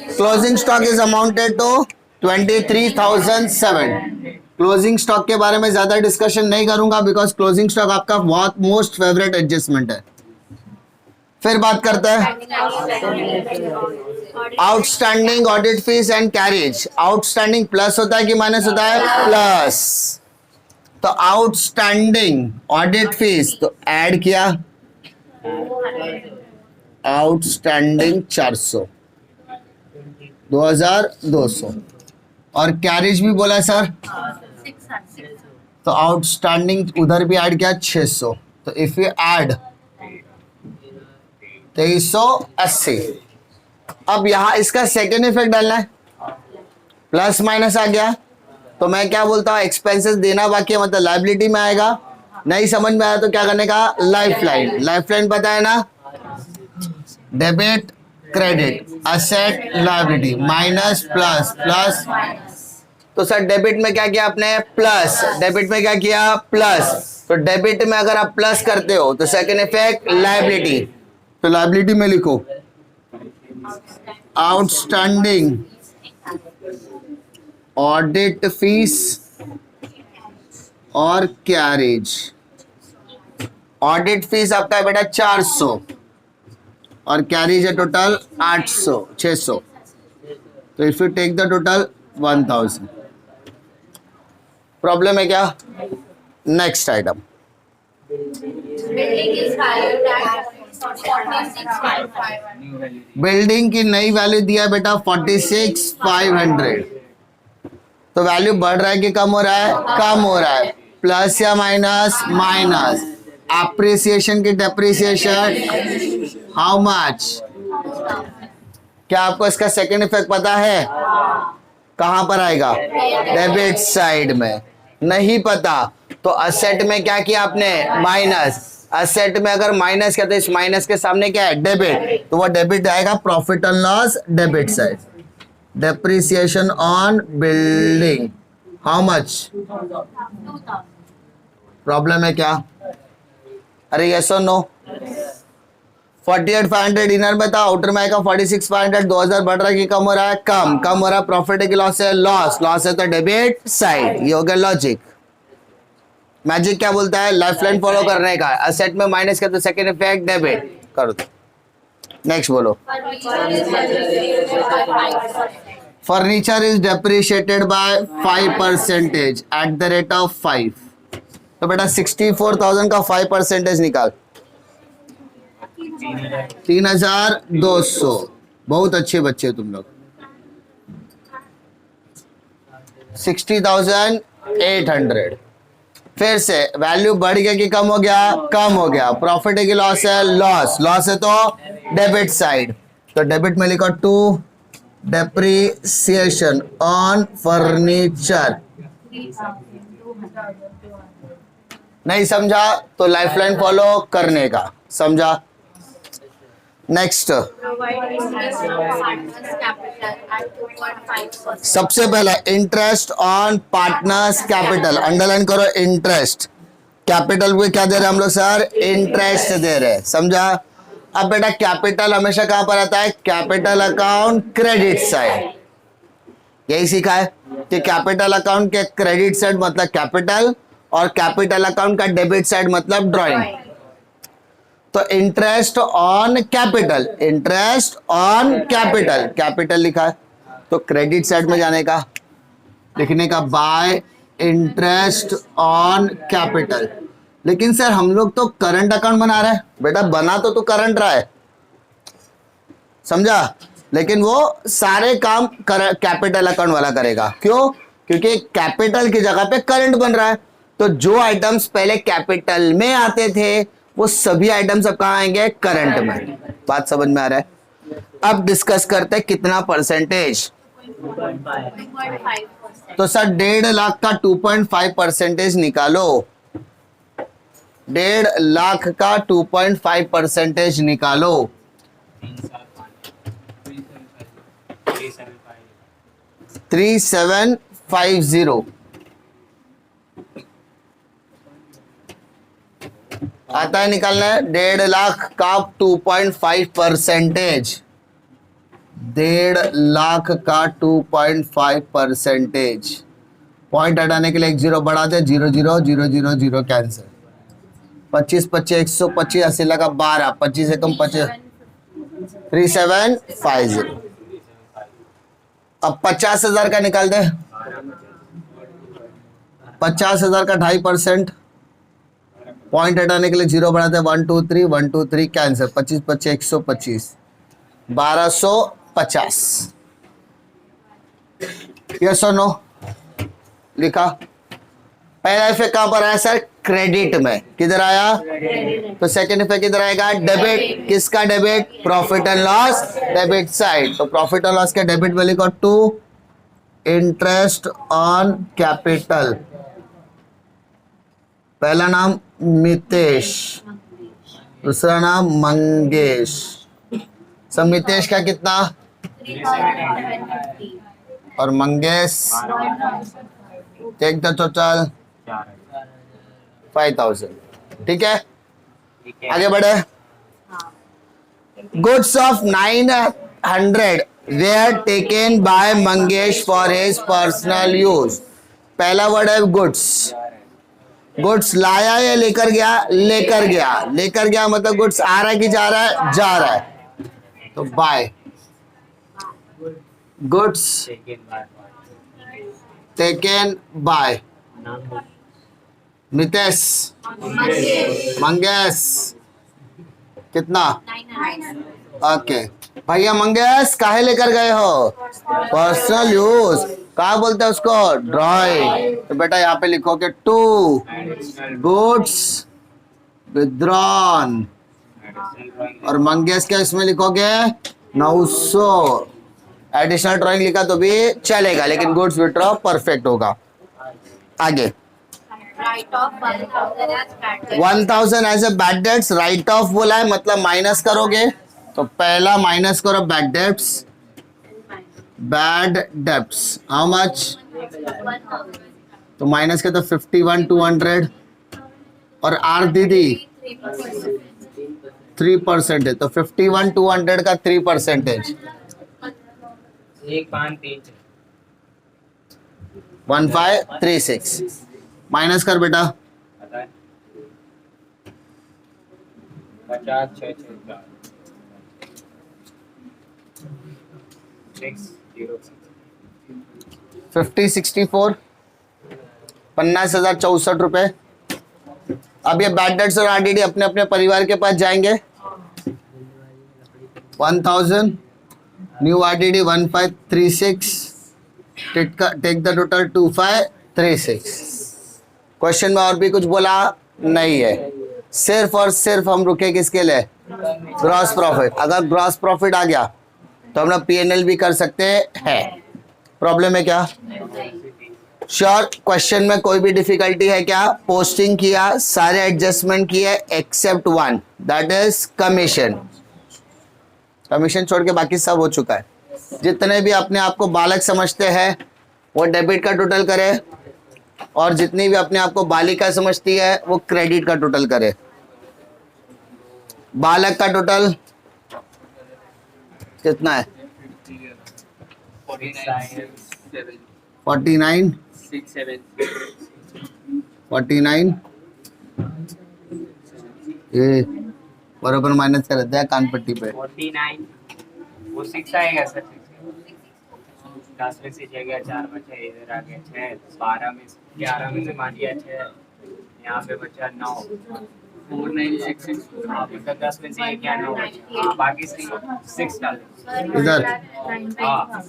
closing stock is amounted to 23,007। Closing stock के बारे में ज्यादा डिस्कशन नहीं करूंगा बिकॉज क्लोजिंग स्टॉक आपका बहुत मोस्ट फेवरेट एडजस्टमेंट है। फिर बात करते हैं outstanding audit fees and carriage. Outstanding plus होता है कि माइनस होता है? प्लस। तो आउटस्टैंडिंग ऑडिट फीस तो ऐड किया, आउटस्टैंडिंग 400, 2200, और कैरेज भी बोला सर, तो आउटस्टैंडिंग उधर भी ऐड किया 600। तो इफ यू ऐड 2380। अब यहां इसका सेकेंड इफेक्ट डालना है, प्लस माइनस आ गया तो मैं क्या बोलता हूं? एक्सपेंसेस देना बाकी है, मतलब लाइबिलिटी में आएगा। नहीं समझ में आया तो क्या करने का? Life line. लाइफ लाइन पता है ना? Debit credit, asset liability, minus plus, plus. तो सर डेबिट में क्या किया आपने? प्लस। डेबिट में क्या किया? प्लस। तो डेबिट में अगर आप प्लस करते हो तो सेकेंड इफेक्ट लाइबिलिटी, तो लाइबिलिटी में लिखो आउटस्टैंडिंग ऑडिट फीस और कैरेज। ऑडिट फीस आपका है बेटा 400 और कैरेज है टोटल 800, 600। तो if you take the total 1000। Problem है क्या? Next item, new value building की नई वैल्यू दिया है बेटा 46,500। तो वैल्यू बढ़ रहा है कि कम हो रहा है? कम हो रहा है। प्लस या माइनस? माइनस। अप्रिसिएशन की डेप्रिसिएशन हाउ मच? क्या आपको इसका सेकंड इफेक्ट पता है? कहां पर आएगा? डेबिट साइड में। नहीं पता तो असेट में क्या किया आपने? माइनस। असेट में अगर माइनस किया तो इस माइनस के सामने क्या है? डेबिट। तो वो डेबिट आएगा profit and loss debit side. Depreciation on building how much? Problem है क्या? अरे यस और नो? 48,500 इनर में था, आउटर में आएगा 46,500। 2000 बढ़ रहा है कि कम हो रहा है? कम। कम हो रहा है, प्रॉफिट है कि लॉस है? लॉस। लॉस है तो डेबिट साइड। ये हो गया लॉजिक। मैजिक क्या बोलता है? लाइफ लाइन फॉलो करने का। असेट में माइनस किया तो सेकंड इफेक्ट डेबिट करो। नेक्स्ट बोलो। Furniture is depreciated by 5% at the rate of 5। तो बेटा 64,000 का 5% निकाल। 3,200। बहुत अच्छे बच्चे तुम लोग। 60,800। फिर से वैल्यू बढ़ गया कि कम हो गया? कम हो गया। प्रॉफिट है कि लॉस है? लॉस। लॉस है तो डेबिट साइड। तो डेबिट में लिखो 2 डेप्रिसिएशन ऑन फर्नीचर। नहीं समझा तो लाइफलाइन फॉलो करने का। समझा? नेक्स्ट सबसे पहला interest on partners capital. Underline करो इंटरेस्ट। कैपिटल पे क्या दे रहे हैं हम लोग सर? इंटरेस्ट दे रहे हैं। समझा? अब बेटा कैपिटल हमेशा कहां पर आता है? Capital account credit side. यही सीखा है कि कैपिटल अकाउंट के क्रेडिट साइड मतलब कैपिटल और कैपिटल अकाउंट का डेबिट साइड मतलब ड्राइंग। तो interest on capital, interest on capital, capital लिखा है तो क्रेडिट साइड में जाने का, लिखने का बाय इंटरेस्ट ऑन कैपिटल। लेकिन सर हम लोग तो करंट अकाउंट बना रहे हैं। बेटा बना तो करंट रहा है, समझा? लेकिन वो सारे काम कैपिटल अकाउंट वाला करेगा। क्यों? क्योंकि कैपिटल की जगह पे करंट बन रहा है। तो जो आइटम्स पहले कैपिटल में आते थे वो सभी आइटम्स अब कहां आएंगे? करंट में। बात समझ में आ रहा है? अब डिस्कस करते हैं कितना परसेंटेज। तो सर 1.5 लाख का 2.5% निकालो। 1.5 लाख का 2.5% निकालो। 3750 आता है निकालना है। 1.5 लाख का 2.5%। 1.5 लाख का 2.5%। पॉइंट हटाने के लिए एक जीरो बढ़ा दे। 0 0 0 0 0 कैंसिल। 25 25 125 80 लगा 12। 25 से कम 25 3750। अब 50,000 का निकाल दे। 50,000 का 2.5%। पॉइंट हटाने के लिए जीरो बढ़ाते हैं। 1 2 3 1 2 3 कैंसिल। 25 25 125 1250। यस और नो? लिखा। पहला इफेक्ट कहां पर आया सर? क्रेडिट में। किधर आया? तो सेकंड इफेक्ट किधर आएगा? डेबिट। किसका debit? Profit and loss debit side. तो प्रॉफिट एंड लॉस के डेबिट में लिखो 2 इंटरेस्ट ऑन कैपिटल। पहला नाम मितेश, दूसरा नाम मंगेश। सब मितेश का कितना और मंगेश टेक द टोटल 5,000। ठीक है, आगे बढ़े। Goods of 900 where taken by Mangesh for his personal use. पहला वर्ड है गुड्स। गुड्स लाया या लेकर गया? लेकर गया। लेकर गया मतलब गुड्स आ रहा है कि जा रहा है? जा रहा है। तो by goods taken by Mitesh Mangesh कितना? ओके भैया मंगेश काहे लेकर गए हो? Personal use. कहा बोलते हैं उसको? ड्राइंग। तो बेटा यहाँ पे लिखोगे 2 गुड्स विद्रॉन और मंगेश क्या इसमें लिखोगे 900। एडिशनल ड्राइंग लिखा तो भी चलेगा लेकिन गुड्स विड्रॉ परफेक्ट होगा। आगे Write off 1,000 as bad debt. 1000 as a bad debts write off बोला है मतलब माइनस करोगे तो पहला माइनस करो bad debts. Bad debts how much? 1,000. तो माइनस के तो 51 200 और आर दीदी 3% है तो 51 200 का 3%। 1536 माइनस कर बेटा। 5064 50,064 रुपए। अब ये बैड डेट्स और आरडीडी अपने अपने परिवार के पास जाएंगे। 1000 new RDD 1536 take the total 2536। Question में और भी कुछ बोला नहीं है, सिर्फ और सिर्फ हम रुके किसके लिए? Gross profit. अगर ग्रॉस प्रॉफिट आ गया तो हम लोग पीएनएल भी कर सकते हैं। प्रॉब्लम है क्या? श्योर। क्वेश्चन में कोई भी डिफिकल्टी है क्या? पोस्टिंग किया, सारे एडजस्टमेंट किए except one, that is commission. Commission छोड़ के बाकी सब हो चुका है। जितने भी अपने आप को बालक समझते हैं वो डेबिट का टोटल करे और जितनी भी अपने आप को बालिका समझती है वो क्रेडिट का टोटल करे। बालक का टोटल कितना है? 49 49 ये बराबर माइनस कर देते हैं कान पट्टी पे। 49 वो 6 आएगा सर। 10 में से जगह 4 बचा, इधर आ गया 6, 12 में 11 में से मान लिया 6, यहाँ पे बचा 9, 4966। हाँ मतलब 10 में से 1 या 9 बचा। हाँ बाकी 6 डाल इधर हाँ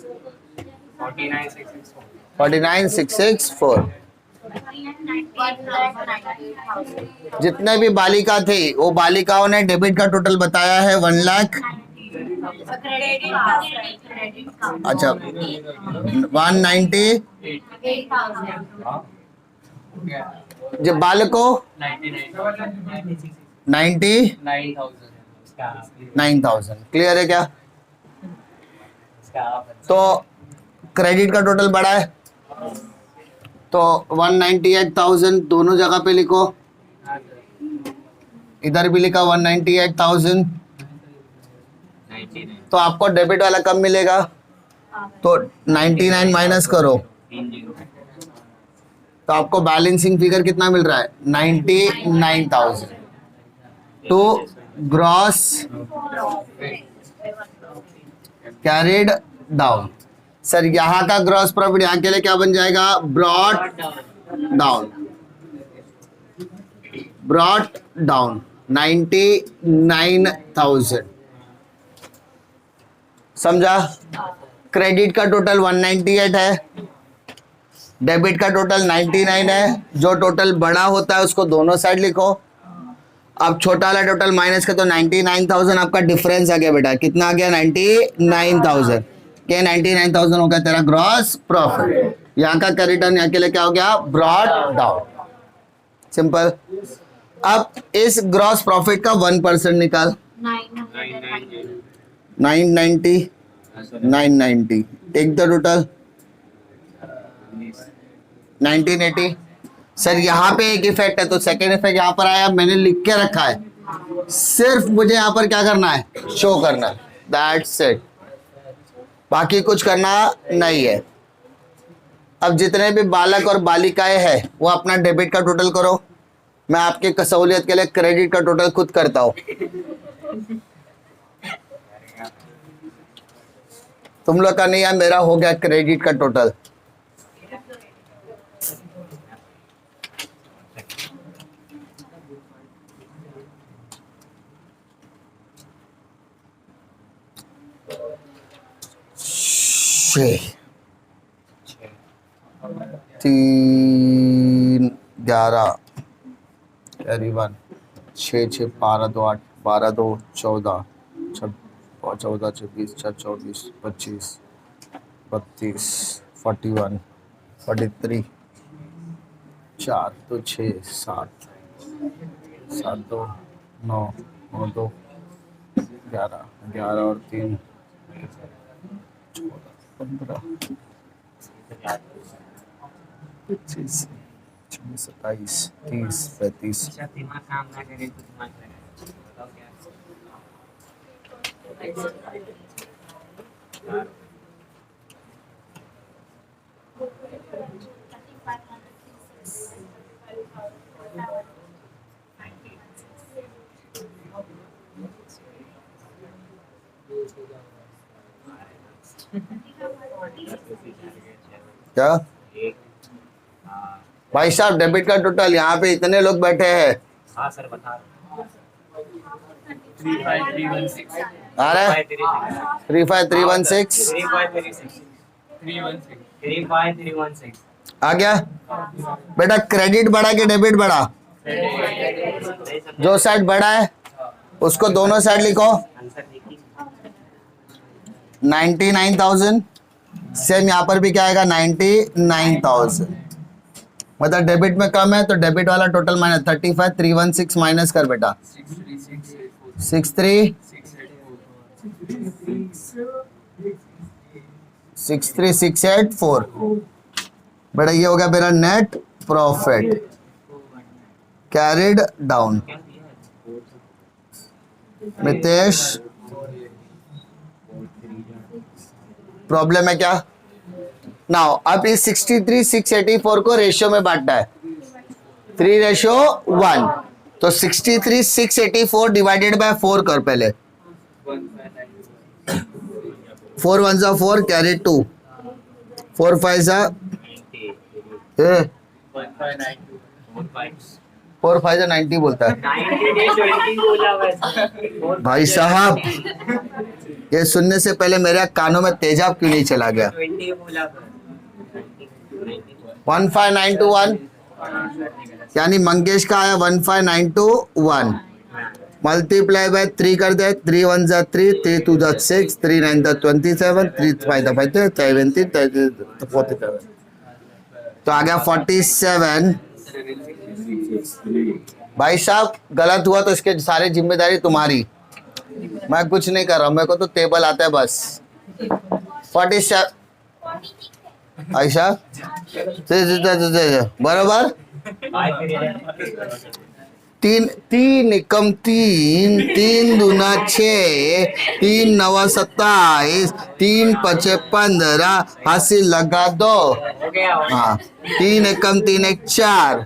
49664। 49664। जितने भी बालिका थी वो बालिकाओं ने डेबिट का टोटल बताया है 1 लाख। अच्छा 190। जब बालकों 99,000 क्लियर है क्या? तो क्रेडिट का टोटल बड़ा है तो 198,000 दोनों जगह पे लिखो। इधर भी लिखा 198,000। तो आपको डेबिट वाला कम मिलेगा तो 99 माइनस करो तो आपको बैलेंसिंग फिगर कितना मिल रहा है? 99,000 to gross carried down. Sir यहाँ का ग्रॉस प्रॉफिट यहाँ के लिए क्या बन जाएगा? Brought down. Brought down 99,000। समझा? क्रेडिट का टोटल 198 है, डेबिट का टोटल 99 है। जो टोटल बड़ा होता है उसको दोनों साइड लिखो। अब छोटा वाला टोटल माइनस का तो 99,000 आपका डिफरेंस आ गया बेटा। कितना आ गया? 99,000 के 99,000 हो गया तेरा ग्रॉस प्रॉफिट। यहाँ का रिटर्न यहाँ के लिए क्या हो गया? Brought down. सिंपल। अब इस ग्रॉस प्रॉफिट का 1% निकाल। 990 990 टेक द टोटल 1980। सर यहाँ पे एक इफेक्ट है तो सेकेंड इफेक्ट यहाँ पर आया, मैंने लिख के रखा है, सिर्फ मुझे यहाँ पर क्या करना है? शो करना है, दैट्स इट। बाकी कुछ करना नहीं है। अब जितने भी बालक और बालिकाएं हैं वो अपना डेबिट का टोटल करो। मैं आपके सहूलियत के लिए क्रेडिट का टोटल खुद करता हूं। तुम लोग का नहीं है, मेरा हो गया क्रेडिट का टोटल। 6 छः 3 11 कैरी 1 6 6 12 2 8 12 2 14 14 26 4 24 25 32 41 43 4 तो 6 7 7 2 9 9 2 11 11 और 3 14 15 25 26 27 30 35 अच्छा दिमाग काम ना करे तो दिमाग लगे बताओ क्या क्या एक हाँ भाई साहब डेबिट का टोटल यहाँ पे इतने लोग बैठे हैं हाँ सर बता three five three one six आ रहा है 35316 three five three one six आ गया बेटा क्रेडिट बढ़ा के डेबिट बढ़ा जो साइड बढ़ा है उसको दोनों साइड लिखो आंसर देखिए 99,000 सेम यहाँ पर भी क्या आएगा 99,000 मतलब डेबिट में कम है तो डेबिट वाला टोटल माइनस 35,316 माइनस कर बेटा 63,684 बेटा ये हो गया मेरा net profit carried down Mitesh problem है क्या नाउ अब इस 63,684 को रेशियो में बांटना है 3:1 तो 63,684 डिवाइडेड बाय 4 कर पहले 4 1 जा 4 कैरी 2 4 5 जा 4 5 जा 90 बोलता है भाई साहब ये सुनने से पहले मेरे कानों में तेजाब क्यों नहीं चला गया 15921 यानी मंगेश का आया 15921 मल्टीप्लाई बाय 3 कर दे 3 1 जा 3 3 2 जा 6 3 9 जा 27 3 5 जा 70 47 तो आ गया 47 भाई साहब गलत हुआ तो इसके सारी जिम्मेदारी तुम्हारी मैं कुछ नहीं कर रहा मेरे को तो टेबल आता है बस 47 आयशा बराबर 3 एकम 3 3 दूना 6 3 9 27 3 5 15 हासिल लगा दो हाँ 3 एकम 3 1 4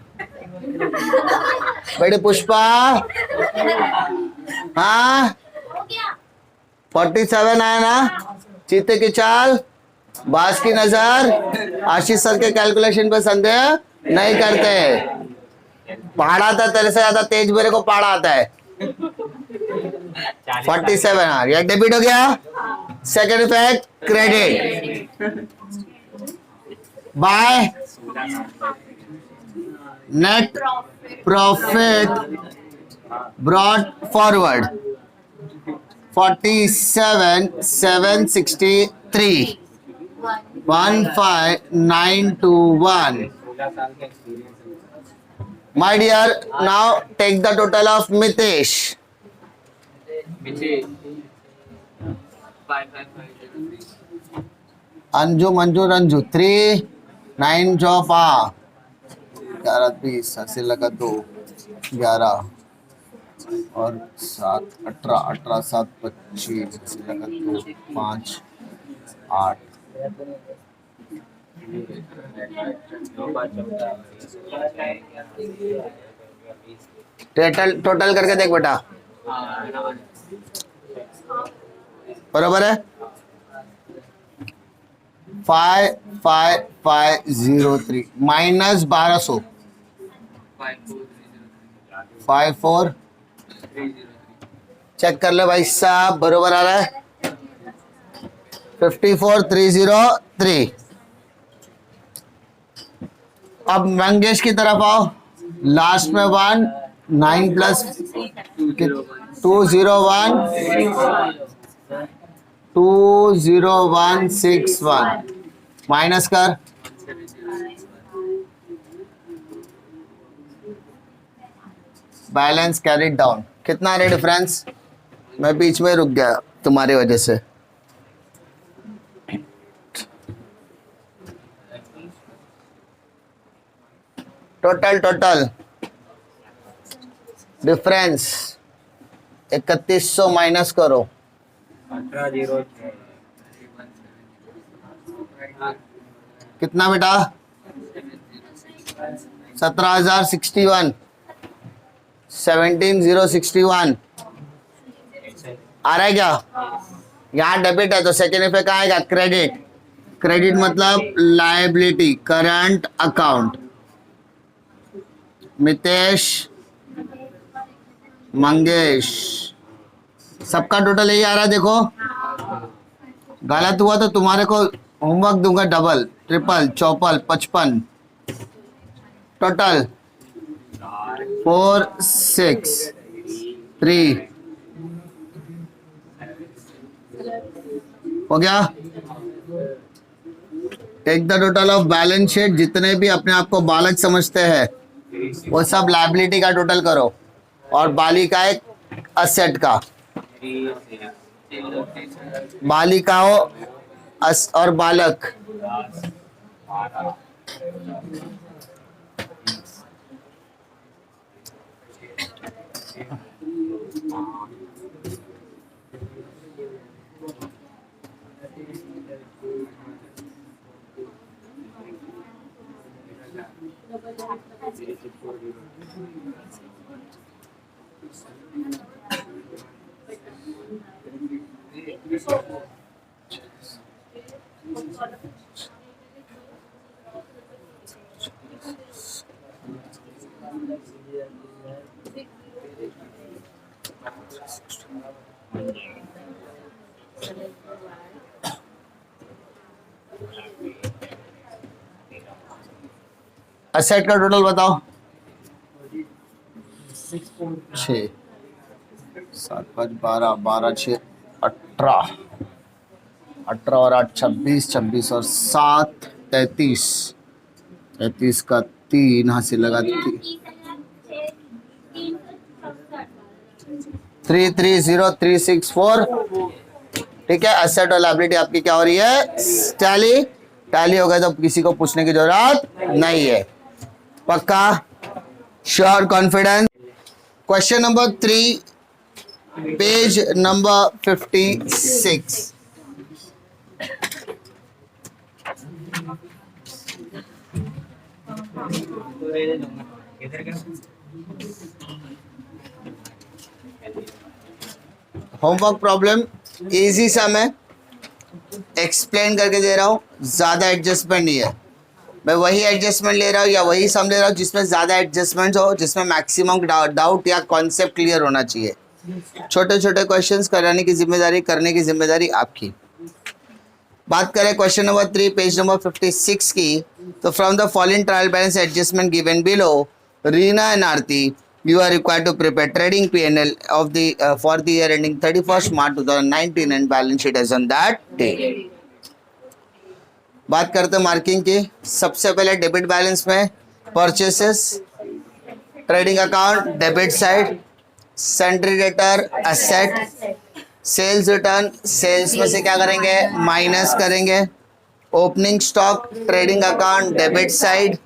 बेटे पुष्पा हाँ 47 आया ना चीते की चाल बास की नजर आशीष सर के कैलकुलेशन पे संदेह नहीं करते पहाड़ आता है तेरे से ज्यादा तेज मेरे को पहाड़ आता है 47 ये डेबिट हो गया second effect credit by net profit brought forward 47,763 15921 my dear now take the total of Mitesh Anju Manju Ranju 3 9 जॉफा 11 20 अस्सी लगा 2 11 और 7 18 18 7 25 अस्सी लगा 2 5 8 टोटल करके देख बेटा बराबर है 5503 माइनस 1200 54 चेक कर ले भाई साहब बरोबर आ रहा है 54,303। अब मंगेश की तरफ आओ, लास्ट में 1 9 प्लस 201 20161 माइनस कर, बैलेंस कैरी डाउन। कितना है डिफरेंस? मैं बीच में रुक गया तुम्हारी वजह से। टोटल डिफरेंस 3100 माइनस करो, 1806 कितना बेटा? 17,061 17,061 आ रहा है क्या? यहाँ डेबिट है तो सेकेंड इफेक्ट आएगा क्रेडिट। क्रेडिट मतलब liability, current account. Mitesh, Mangesh, सबका टोटल यही आ रहा है। देखो गलत हुआ तो तुम्हारे को होमवर्क दूंगा, डबल ट्रिपल चौपल 55। टोटल 4 6 3 हो गया। Take the total of balance sheet. जितने भी अपने आप को बालक समझते हैं वो सब लायबिलिटी का टोटल करो, और बालिका एक असेट का। बालिका हो और बालक असेट का टोटल बताओ। 6 7 5 12 12 6 18 18 और 8 26 26 और 7 33 33 का 3 यहाँ से लगा 330364। ठीक है, एसेट और लायबिलिटी आपकी क्या हो रही है? टैली। टैली हो गया तो किसी को पूछने की जरूरत नहीं है। पक्का? Sure? Confidence? Question number 3, page number 56। Homework problem easy सा मैं एक्सप्लेन करके दे रहा हूँ, ज्यादा एडजस्टमेंट नहीं है। मैं वही एडजस्टमेंट ले रहा हूँ या वही सम ले रहा हूँ जिसमें ज्यादा एडजस्टमेंट हो, जिसमें मैक्सिमम डाउट या कॉन्सेप्ट क्लियर होना चाहिए। छोटे छोटे क्वेश्चंस कराने की जिम्मेदारी, करने की जिम्मेदारी आपकी। बात करें क्वेश्चन नंबर 3 पेज नंबर 56 की, तो from the following trial balance adjustment given below, Reena and Aarti, you are required to prepare trading P&L of the for the year ending 31st March 2019 and balance sheet as on that day। बात करते हैं marking की। सबसे पहले debit balance में purchases, trading account debit side, sundry debtor asset, sales return sales में से क्या करेंगे? माइनस करेंगे। Opening stock trading account debit side,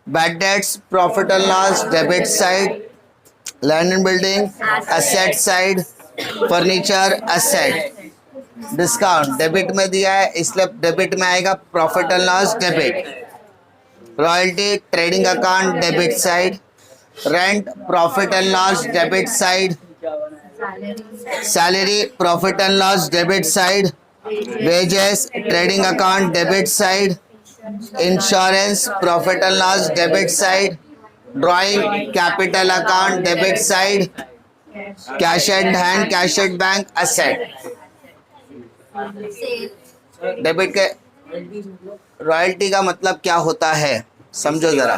bad debts profit and loss debit side, land and building asset side, furniture asset. Discount debit में दिया है इसलिए debit में आएगा, profit and loss debit. Royalty trading account debit side, rent profit and loss debit side, salary profit and loss debit side, wages trading account debit side, insurance profit and loss debit side, drawing capital account debit side, cash at hand cash at bank asset. Debit के royalty का मतलब क्या होता है, समझो जरा।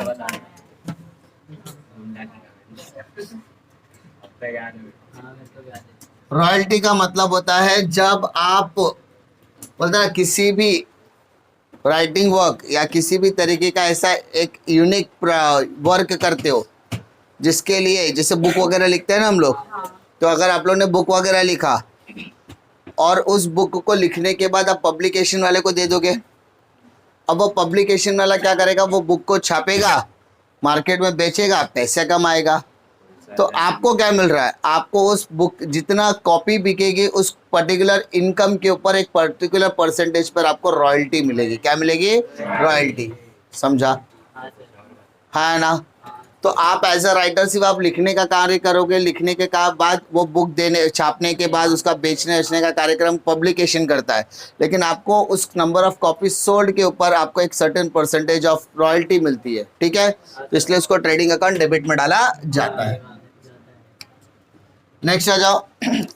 Royalty का मतलब होता है जब आप बोलते ना किसी भी राइटिंग वर्क या किसी भी तरीके का ऐसा एक यूनिक वर्क करते हो जिसके लिए, जैसे बुक वगैरह लिखते हैं ना हम लोग, तो अगर आप लोग ने बुक वगैरह लिखा और उस बुक को लिखने के बाद आप पब्लिकेशन वाले को दे दोगे, अब वो पब्लिकेशन वाला क्या करेगा, वो बुक को छापेगा, मार्केट में बेचेगा, पैसे कमाएगा। तो आपको क्या मिल रहा है, आपको उस बुक जितना कॉपी बिकेगी उस पर्टिकुलर इनकम के ऊपर एक पर्टिकुलर परसेंटेज पर आपको रॉयल्टी मिलेगी। क्या मिलेगी? रॉयल्टी। समझा? हाँ ना। तो आप एज अ राइटर सिर्फ आप लिखने का कार्य करोगे, लिखने के बाद वो बुक देने छापने के बाद उसका बेचने बेचने का कार्यक्रम पब्लिकेशन करता है, लेकिन आपको उस नंबर ऑफ कॉपी सोल्ड के ऊपर आपको एक सर्टेन परसेंटेज ऑफ रॉयल्टी मिलती है। ठीक है, तो इसलिए उसको ट्रेडिंग अकाउंट डेबिट में डाला जाता है। नेक्स्ट आ जाओ,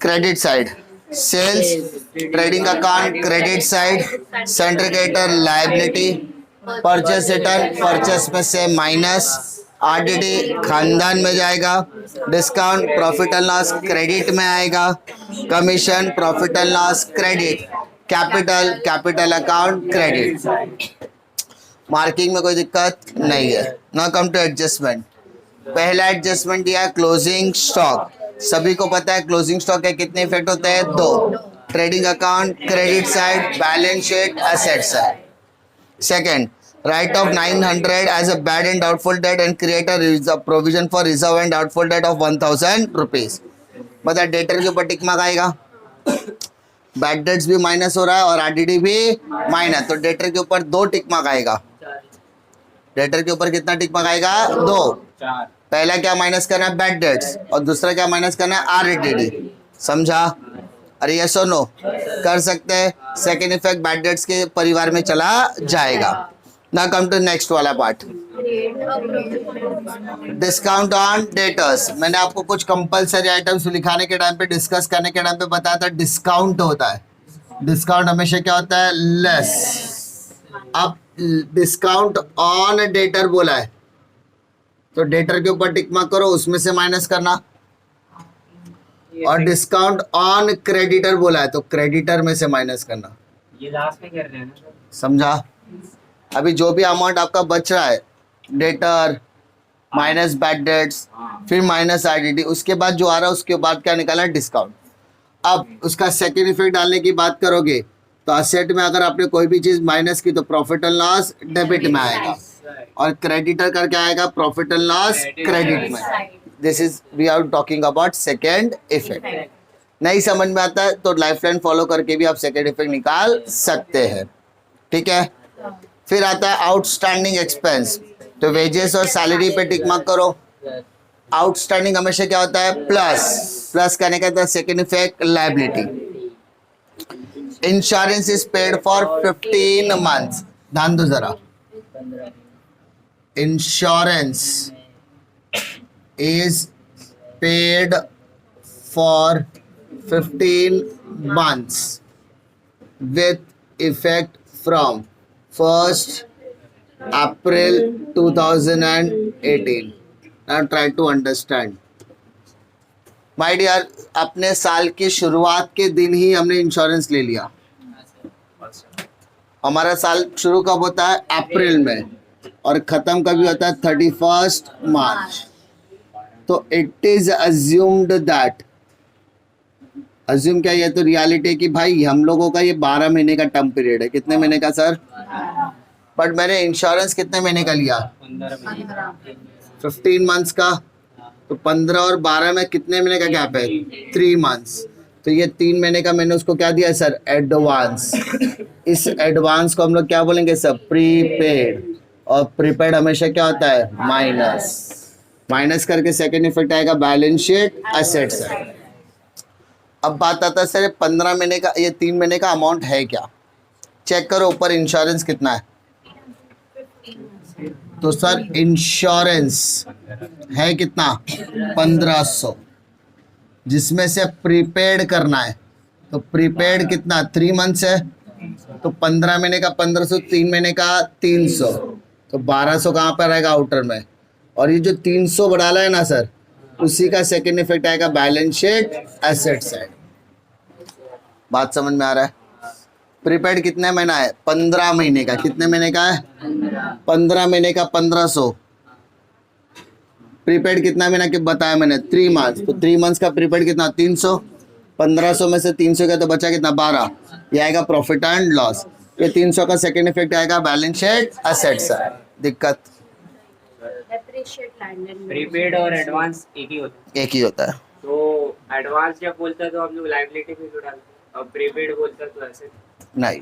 credit side, sales trading account credit side, sundry creditor liability, purchase return purchase में से माइनस, आरडीडी खानदान में जाएगा, discount profit and loss credit में आएगा, commission profit and loss credit, capital capital account credit. Marking में कोई दिक्कत नहीं है। Now come to adjustment. पहला एडजस्टमेंट दिया क्लोजिंग स्टॉक। सभी को पता है क्लोजिंग स्टॉक के कितने इफेक्ट होते हैं? 2। Trading account credit side, balance sheet asset side. Second, write off 900 as a bad and doubtful debt and create a provision for reserve and doubtful debt of 1000 rupees। मतलब debtor के ऊपर tick mark आएगा, bad debts भी minus हो रहा है और RDD भी माइनस, तो डेटर के ऊपर 2 टिक मार्क आएगा। डेटर के ऊपर कितना टिक मार्क आएगा? 2। पहला क्या माइनस करना है? बैड डेट्स, और दूसरा क्या माइनस करना है? आरडीडी। समझा? अरे यस और नो कर सकते हैं। सेकेंड इफेक्ट बैड डेट्स के परिवार में चला जाएगा। Now come to next वाला पार्ट, डिस्काउंट ऑन डेटर्स। मैंने आपको कुछ कंपलसरी आइटम्स लिखाने के टाइम पे, डिस्कस करने के टाइम पे बताया था डिस्काउंट होता है। डिस्काउंट हमेशा क्या होता है? लेस। अब डिस्काउंट ऑन डेटर बोला है तो डेटर के ऊपर टिक मार्क करो, उसमें से माइनस करना, और डिस्काउंट ऑन क्रेडिटर बोला है तो क्रेडिटर में से माइनस करना। ये लास्ट में कर रहे हैं ना? समझा? अभी जो भी अमाउंट आपका बच रहा है, डेटर माइनस बैड डेट्स फिर माइनस आरडीडी, उसके बाद जो आ रहा है उसके बाद क्या निकाला? डिस्काउंट। अब उसका सेकेंड इफेक्ट डालने की बात करोगे तो असेट में अगर आपने कोई भी चीज माइनस की तो प्रॉफिट एंड लॉस डेबिट में आएगा, और क्रेडिटर करके आएगा प्रॉफिट एंड लॉस क्रेडिट में। This is we are talking about second effect. नहीं समझ में आता है तो लाइफलाइन फॉलो करके भी आप सेकेंड इफेक्ट निकाल सकते हैं। ठीक है, फिर आता है आउटस्टैंडिंग एक्सपेंस। तो वेजेस और सैलरी पे टिक मार्क करो। आउटस्टैंडिंग हमेशा क्या होता है? प्लस। प्लस करने का second effect liability. Insurance is paid for 15 months. ध्यान दो जरा, insurance is paid for 15 months with effect from 1st April 2018। Now try to understand. My dear, अपने साल की शुरुआत के दिन ही हमने इंश्योरेंस ले लिया। हमारा साल शुरू कब होता है? अप्रैल में, और खत्म कभी होता है? 31st मार्च। तो it is assumed that, assume क्या, ये तो रियलिटी है कि भाई हम लोगों का ये 12 महीने का टर्म पीरियड है। कितने महीने का सर? बट मैंने इंश्योरेंस कितने महीने का लिया? 15 मंथ्स का। तो 15 और 12 में कितने महीने का गैप है? 3 मंथ्स। तो ये 3 महीने का मैंने उसको क्या दिया सर? एडवांस। इस एडवांस को हम लोग क्या बोलेंगे सर? प्रीपेड। और प्रीपेड हमेशा क्या होता है? माइनस। माइनस करके सेकेंड इफेक्ट आएगा बैलेंस शीट एसेट साइड। अब बात आता है सर 15 महीने का, ये 3 महीने का अमाउंट है क्या? चेक करो ऊपर इंश्योरेंस कितना है। तो सर इंश्योरेंस है कितना? 1500, जिसमें से प्रीपेड करना है। तो प्रीपेड कितना? 3 मंथ्स है, तो 15 महीने का 1500, 3 महीने का 300, तो 1200 कहाँ पर रहेगा आउटर में। और ये जो 300 बढ़ाला है ना सर, उसी का सेकेंड इफेक्ट आएगा बैलेंस शीट एसेट साइड। बात समझ में आ रहा है। प्रीपेड कितने महीना है, 15 महीने का। कितने महीने का है, 15 महीने का 1500। प्रीपेड कितना महीना के बताया मैंने, 3 मंथ्स। तो 3 मंथ्स का प्रीपेड कितना, 300। 1500 में से 300 का तो बचा कितना, 12। ये आएगा प्रॉफिट एंड लॉस। ये 300 का सेकेंड इफेक्ट आएगा बैलेंस शीट एसेट साइड। दिक्कत Depreciate land and प्रीपेड और एडवांस एक ही होता है। एक ही होता है। तो एडवांस जब बोलता है तो हम लोग लाइबिलिटी भी जुड़ा देते हैं, और प्रीपेड बोलता है तो ऐसे। नहीं,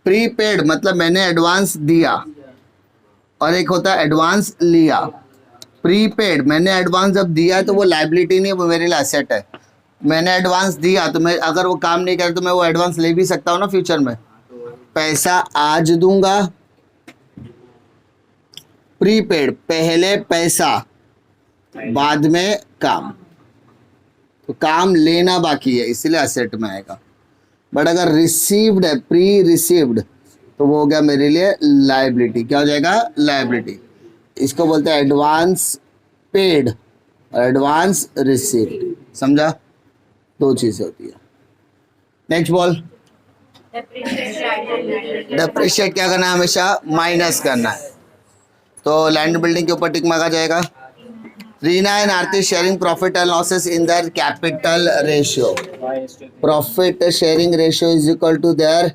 प्रीपेड मतलब मैंने एडवांस दिया, और एक होता है एडवांस लिया। प्रीपेड मैंने एडवांस जब दिया है तो वो लाइबिलिटी नहीं है, वो मेरे लिए एसेट है। मैंने एडवांस दिया तो मैं अगर वो काम नहीं करे तो मैं वो एडवांस ले भी सकता हूँ ना फ्यूचर में। पैसा आज दूंगा, प्रीपेड पहले पैसा बाद में काम, तो काम लेना बाकी है इसलिए एसेट में आएगा। बट अगर रिसीव्ड है, प्री रिसीव्ड, तो वो हो गया मेरे लिए लायबिलिटी। क्या हो जाएगा, लायबिलिटी। इसको बोलते हैं एडवांस पेड और एडवांस रिसीव्ड। समझा, दो चीजें होती है। Next ball, depreciate land and land. Depreciate क्या करना है, हमेशा माइनस करना है। तो लैंड बिल्डिंग के ऊपर टिक मारा जाएगा। Reena and Aarti sharing profit and losses in their capital ratio. Profit sharing ratio is equal to their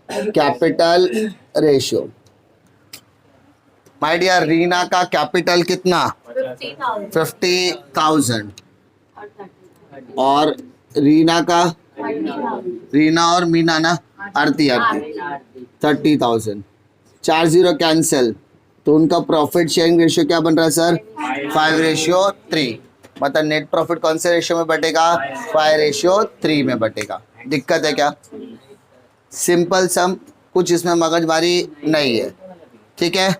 capital ratio. My dear, Reena का कैपिटल कितना, 50,000 50,000, or 30,000. और रीना का, 30,000. रीना और मीना ना, आरती 30,000। 40 कैंसिल, तो उनका प्रॉफिट शेयरिंग रेशियो क्या बन रहा है सर, 5:3। मतलब नेट प्रॉफिट कौन से रेशियो में बटेगा, 5:3 में बटेगा। दिक्कत है क्या, सिंपल सम, कुछ इसमें मगजमारी नहीं है। ठीक है,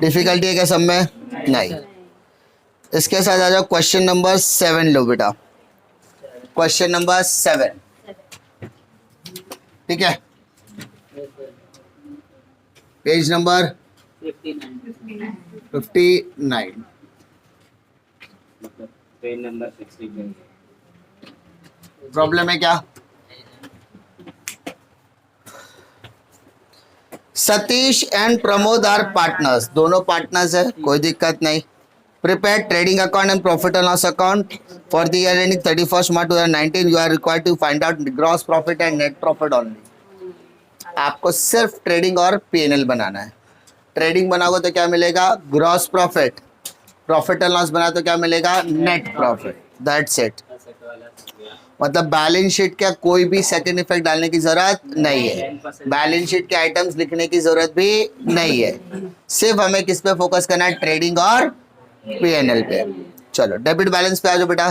डिफिकल्टी है क्या सम में, नहीं। इसके साथ आ जाओ क्वेश्चन नंबर 7 लो बेटा। क्वेश्चन नंबर 7, ठीक है, page number 59। Page number 60। Problem है क्या, Satish and Pramod are partners, दोनों पार्टनर्स है, कोई दिक्कत नहीं। Prepare trading account and profit and loss account for the year ending 31 March 2019। You are required to find out gross profit and net profit only. आपको सिर्फ trading और पीएनएल बनाना है। Trading बनाओगे तो क्या मिलेगा, gross profit. Profit and loss बना तो क्या मिलेगा, नेट प्रॉफिट। That's it. मतलब बैलेंस शीट का कोई भी सेकंड इफेक्ट डालने की जरूरत नहीं है, बैलेंस शीट के आइटम्स लिखने की जरूरत भी नहीं है। सिर्फ हमें किस पे फोकस करना है, ट्रेडिंग और पीएनएल पे। चलो डेबिट बैलेंस पे आ जाओ बेटा।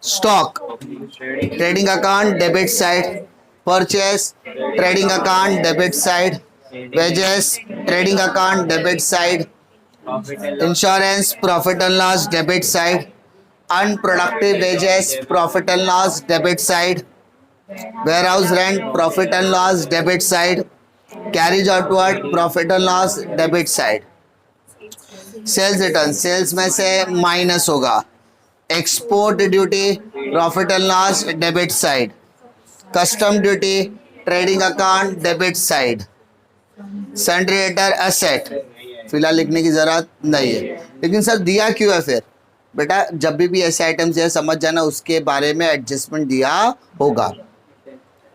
Stock, trading account debit side, purchase trading account debit side, wages trading account debit side, insurance profit and loss debit side, unproductive wages profit and loss debit side, warehouse rent profit and loss debit side, carriage outward profit and loss debit side, sales return sales में से minus होगा, export duty profit and loss debit side, custom duty trading account debit side, sundry debtor asset फिलहाल लिखने की जरूरत नहीं है। लेकिन सर दिया क्यों है फिर, बेटा जब भी ऐसे आइटम्स है समझ जाना उसके बारे में एडजस्टमेंट दिया होगा।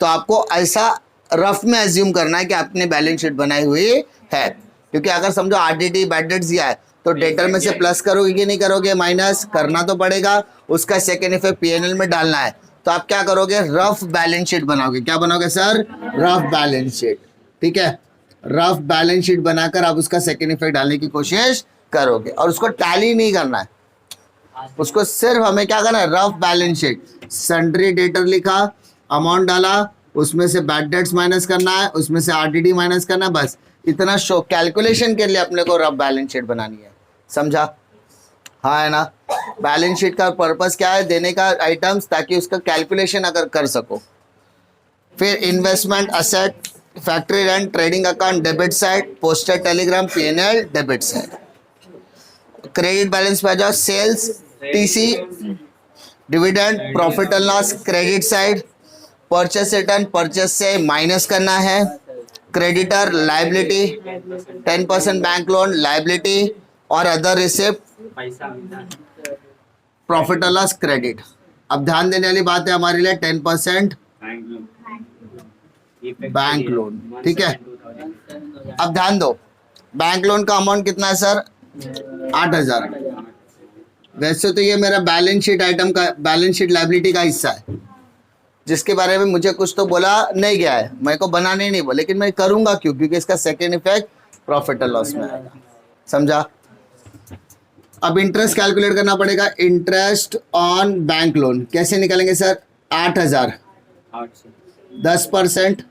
तो आपको ऐसा रफ में एज्यूम करना है कि आपने बैलेंस शीट बनाई हुई है, क्योंकि अगर समझो आरडीटी बैड डेट्स दिया है तो डेटर में से प्लस करोगे कि नहीं करोगे, माइनस करना तो पड़ेगा। उसका सेकेंड इफेक्ट पीएनएल में डालना है, तो आप क्या करोगे, रफ बैलेंस शीट बनाओगे। क्या बनाओगे सर, रफ बैलेंस शीट। ठीक है, रफ बैलेंस शीट बनाकर आप उसका सेकेंड इफेक्ट डालने की कोशिश करोगे, और उसको टैली नहीं करना है, उसको सिर्फ हमें क्या करना है, rough balance sheet. Sundry debtor लिखा, अमाउंट डाला, उसमें से बैड डेट्स माइनस करना है, उसमें से आरडीडी माइनस करना है, बस इतना शो। कैलकुलेशन के लिए अपने को रफ बैलेंस शीट बनानी है, समझा, हाँ है ना। बैलेंस शीट का पर्पस क्या है, देने का आइटम्स, ताकि उसका कैलकुलेशन अगर कर सको। फिर investment asset, factory rent, trading account debit side, poster telegram PNL debit side. Credit balance पे आ जाओ, sales, TC, dividend, profit and loss credit side, purchase return purchase से माइनस करना है, creditor liability, 10% bank loan liability और other receipt पैसा मिलता है प्रॉफिट एंड लॉस क्रेडिट। अब ध्यान देने वाली बात है हमारे लिए 10% बैंक लोन बैंक लोन, ठीक है। अब ध्यान दो, बैंक लोन का अमाउंट कितना है सर? 8,000। वैसे तो ये मेरा बैलेंस शीट आइटम का, बैलेंस शीट लाइबिलिटी का हिस्सा है, जिसके बारे में मुझे कुछ तो बोला नहीं गया है, मेरे को बनाने नहीं बोला, लेकिन मैं करूंगा क्यों? क्योंकि इसका second effect profit and loss में आएगा, समझा। अब इंटरेस्ट कैलकुलेट करना पड़ेगा, इंटरेस्ट ऑन बैंक लोन कैसे निकालेंगे सर? 8,000 10%,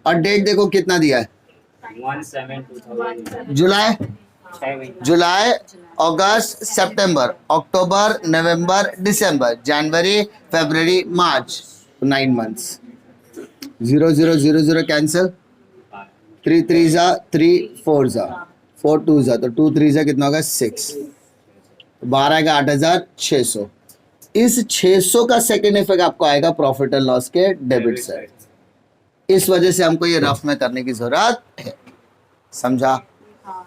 और डेट देखो कितना दिया है, 1/7/2000 जुलाई, 6 महीने जुलाई, अगस्त, सितंबर, अक्टूबर, नवंबर, दिसंबर, जनवरी, फरवरी, मार्च, 9 मंथ्स। 0 0 0 0 कैंसिल, 3 3 जा 3 4 जा 4 2 जा, तो 2 3 जा कितना होगा? 6, 12 का 8,600। इस 600 का सेकेंड इफेक्ट आपको आएगा प्रॉफिट एंड लॉस के डेबिट साइड। इस वजह से हमको ये रफ में करने की जरूरत है, समझा?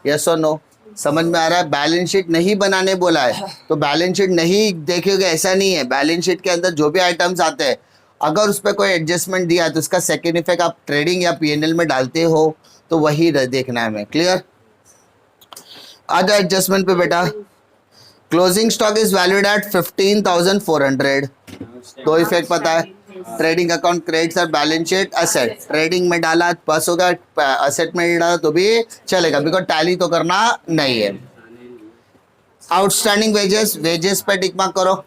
यस और नो? समझ में आ रहा है? बैलेंस शीट नहीं बनाने बोला है तो बैलेंस शीट नहीं देखोगे ऐसा नहीं है। बैलेंस शीट के अंदर जो भी आइटम्स आते हैं, अगर उस पर कोई एडजस्टमेंट दिया है तो उसका सेकेंड इफेक्ट आप ट्रेडिंग या पीएनएल में डालते हो तो वही देखना है हमें। क्लियर? आ जाओ एडजस्टमेंट पे बेटा। Closing stock is valued at 15,400। दो इफेक्ट पता है, ट्रेडिंग अकाउंट क्रेडिट्स और बैलेंस शीट असेट। ट्रेडिंग में डाला बस होगा, असेट में डाला तो भी चलेगा, बिकॉज टैली तो करना नहीं है। आउटस्टैंडिंग वेजेस, वेजेस पे टिक मार्क करो।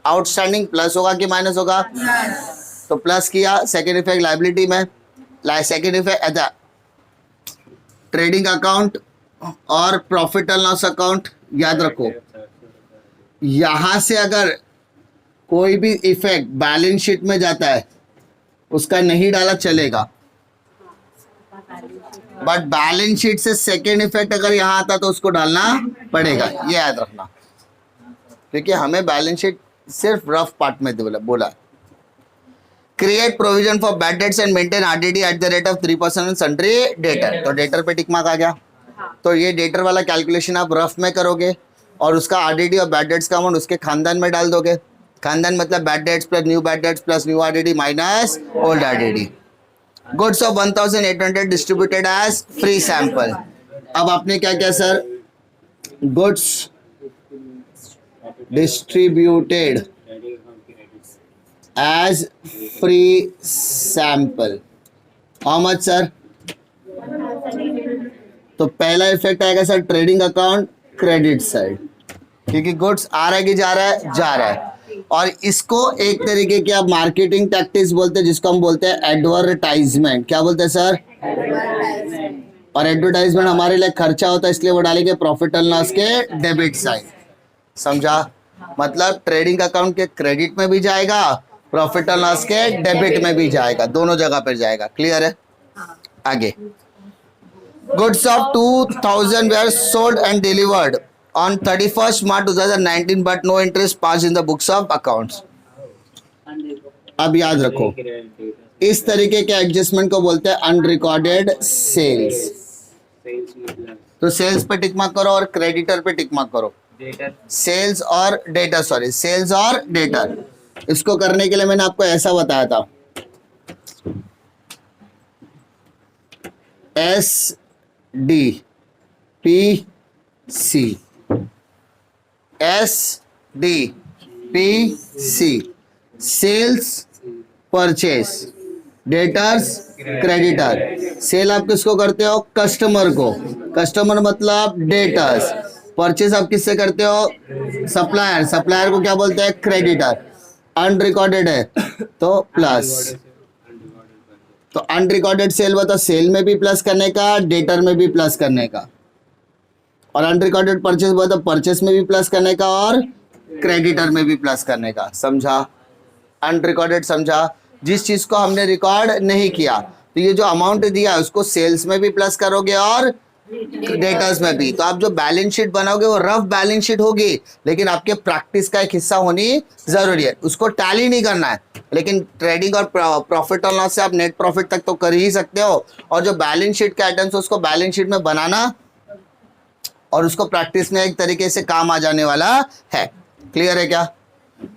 आउटस्टैंडिंग प्लस होगा कि माइनस होगा? तो प्लस किया, सेकेंड इफेक्ट लाइबिलिटी में, सेकेंड इफेक्ट अच्छा ट्रेडिंग अकाउंट और प्रॉफिट एंड लॉस अकाउंट याद रखो। यहां से अगर कोई भी इफेक्ट बैलेंस शीट में जाता है उसका नहीं डाला चलेगा, बट बैलेंस शीट से सेकेंड इफेक्ट अगर यहां आता तो उसको डालना पड़ेगा, ये याद रखना, क्योंकि हमें बैलेंस शीट सिर्फ रफ पार्ट में बोला। Create provision for bad debts and maintain RDD at the rate of 3% on sundry debtor. तो डेटर पे टिक मार्क आ गया, तो ये डेटर वाला कैलकुलेशन आप रफ में करोगे और उसका आरडीडी और बैड डेट्स का अमाउंट उसके खानदान में डाल दोगे। खानदान मतलब bad debts plus new RDD minus old RDD. Goods of 1,800 distributed as free sample. अब आपने क्या किया sir? Goods distributed as free sample. How much sir? तो पहला इफेक्ट आएगा sir trading account credit side, क्योंकि गुड्स आ रहा है कि जा रहा है? जा रहा है। और इसको एक तरीके की आप मार्केटिंग टैक्टिक्स बोलते हैं, जिसको हम बोलते हैं एडवर्टाइजमेंट। क्या बोलते हैं सर? और एडवर्टाइजमेंट हमारे लिए खर्चा होता है, इसलिए वो डालेंगे प्रॉफिट एंड लॉस के डेबिट साइड। समझा? मतलब ट्रेडिंग अकाउंट के क्रेडिट में भी जाएगा, प्रॉफिट एंड लॉस के डेबिट में भी जाएगा, दोनों जगह पर जाएगा। क्लियर है? आगे goods of 2,000 were sold and delivered on 31st March 2019 but no interest passed in the books of accounts. अब याद रखो, इस तरीके के एडजस्टमेंट को बोलते हैं अनरिकॉर्डेड सेल्स। तो सेल्स पे टिक मार्क करो और क्रेडिटर पे टिक मार्क करो। सेल्स और डेटा, सॉरी सेल्स और डेटर। इसको करने के लिए मैंने आपको ऐसा बताया था, SDPC, SDPC, sales purchase, debtors creditor. Sale आप किसको करते हो? कस्टमर को। कस्टमर मतलब डेटर्स। परचेस आप किससे करते हो? सप्लायर। सप्लायर को क्या बोलते हैं? क्रेडिटर। अनरिकॉर्डेड है तो प्लस। तो अनरिकॉर्डेड सेल बताओ, सेल में भी प्लस करने का, डेटर में भी प्लस करने का। और अनरिकॉर्डेड परचेस बताओ, परचेस में भी प्लस करने का और क्रेडिटर में भी प्लस करने का। समझा? अनरिकॉर्डेड समझा? जिस चीज को हमने रिकॉर्ड नहीं किया। तो ये जो अमाउंट दिया है उसको सेल्स में भी प्लस करोगे और डेटर्स में भी। तो आप जो बैलेंस शीट बनाओगे वो रफ बैलेंस शीट होगी, लेकिन आपके प्रैक्टिस का एक हिस्सा होनी जरूरी है। उसको टैली नहीं करना है, लेकिन ट्रेडिंग और प्रॉफिट और लॉस से आप नेट प्रॉफिट तक तो कर ही सकते हो। और जो बैलेंस शीट के आइटम्स उसको बैलेंस शीट में बनाना और उसको प्रैक्टिस में एक तरीके से काम आ जाने वाला है। क्लियर है क्या?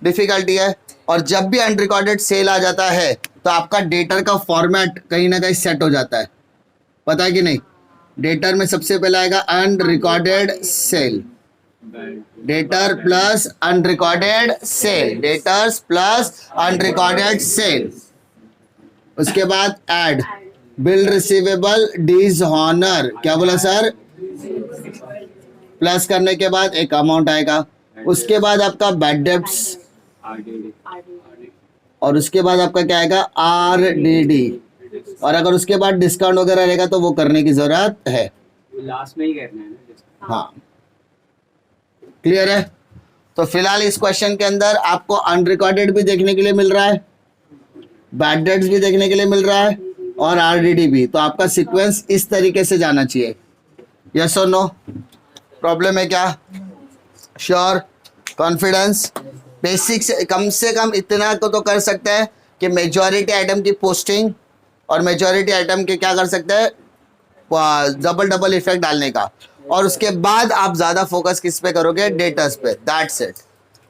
डिफिकल्टी है। और जब भी अनरिकॉर्डेड सेल आ जाता है तो आपका डेटर का फॉर्मेट कहीं ना कहीं सेट हो जाता है, पता है कि नहीं? डेटर में सबसे पहले आएगा unrecorded sale, debtor plus unrecorded sale, debtors plus unrecorded sale. उसके बाद ऐड बिल रिसीवेबल डिसऑनर, क्या बोला सर? प्लस करने के बाद एक अमाउंट आएगा। उसके बाद आपका बैड डेब्ट्स, और उसके बाद आपका क्या आएगा? आरडीडी। और अगर उसके बाद डिस्काउंट वगैरह रहेगा तो वो करने की जरूरत है, लास्ट में ही करना है ना। हाँ, क्लियर है? तो फिलहाल इस क्वेश्चन के अंदर आपको अनरिकॉर्डेड भी देखने के लिए मिल रहा है, बैड डेट्स भी देखने के लिए मिल रहा है और आरडीडी भी। तो आपका सीक्वेंस इस तरीके से जाना चाहिए। यस और नो? प्रॉब्लम है क्या? श्योर? कॉन्फिडेंस? बेसिक से कम इतना को तो कर सकते हैं कि मेजॉरिटी आइटम की पोस्टिंग और मेजॉरिटी आइटम के क्या कर सकते हैं? डबल इफेक्ट डालने का। और उसके बाद आप ज्यादा फोकस किस पे करोगे? डेटर्स पे। That's it.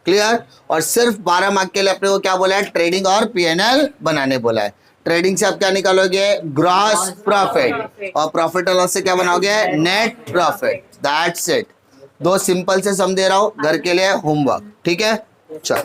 क्लियर? और सिर्फ 12 मार्क के लिए अपने को क्या बोला है? ट्रेडिंग और पीएनएल बनाने बोला है। ट्रेडिंग से आप क्या निकालोगे? Gross profit. और प्रॉफिट और लॉस से क्या बनाओगे? Net profit. That's it. 2 simple से सम दे रहा हूं घर के लिए होमवर्क, ठीक है? चलो।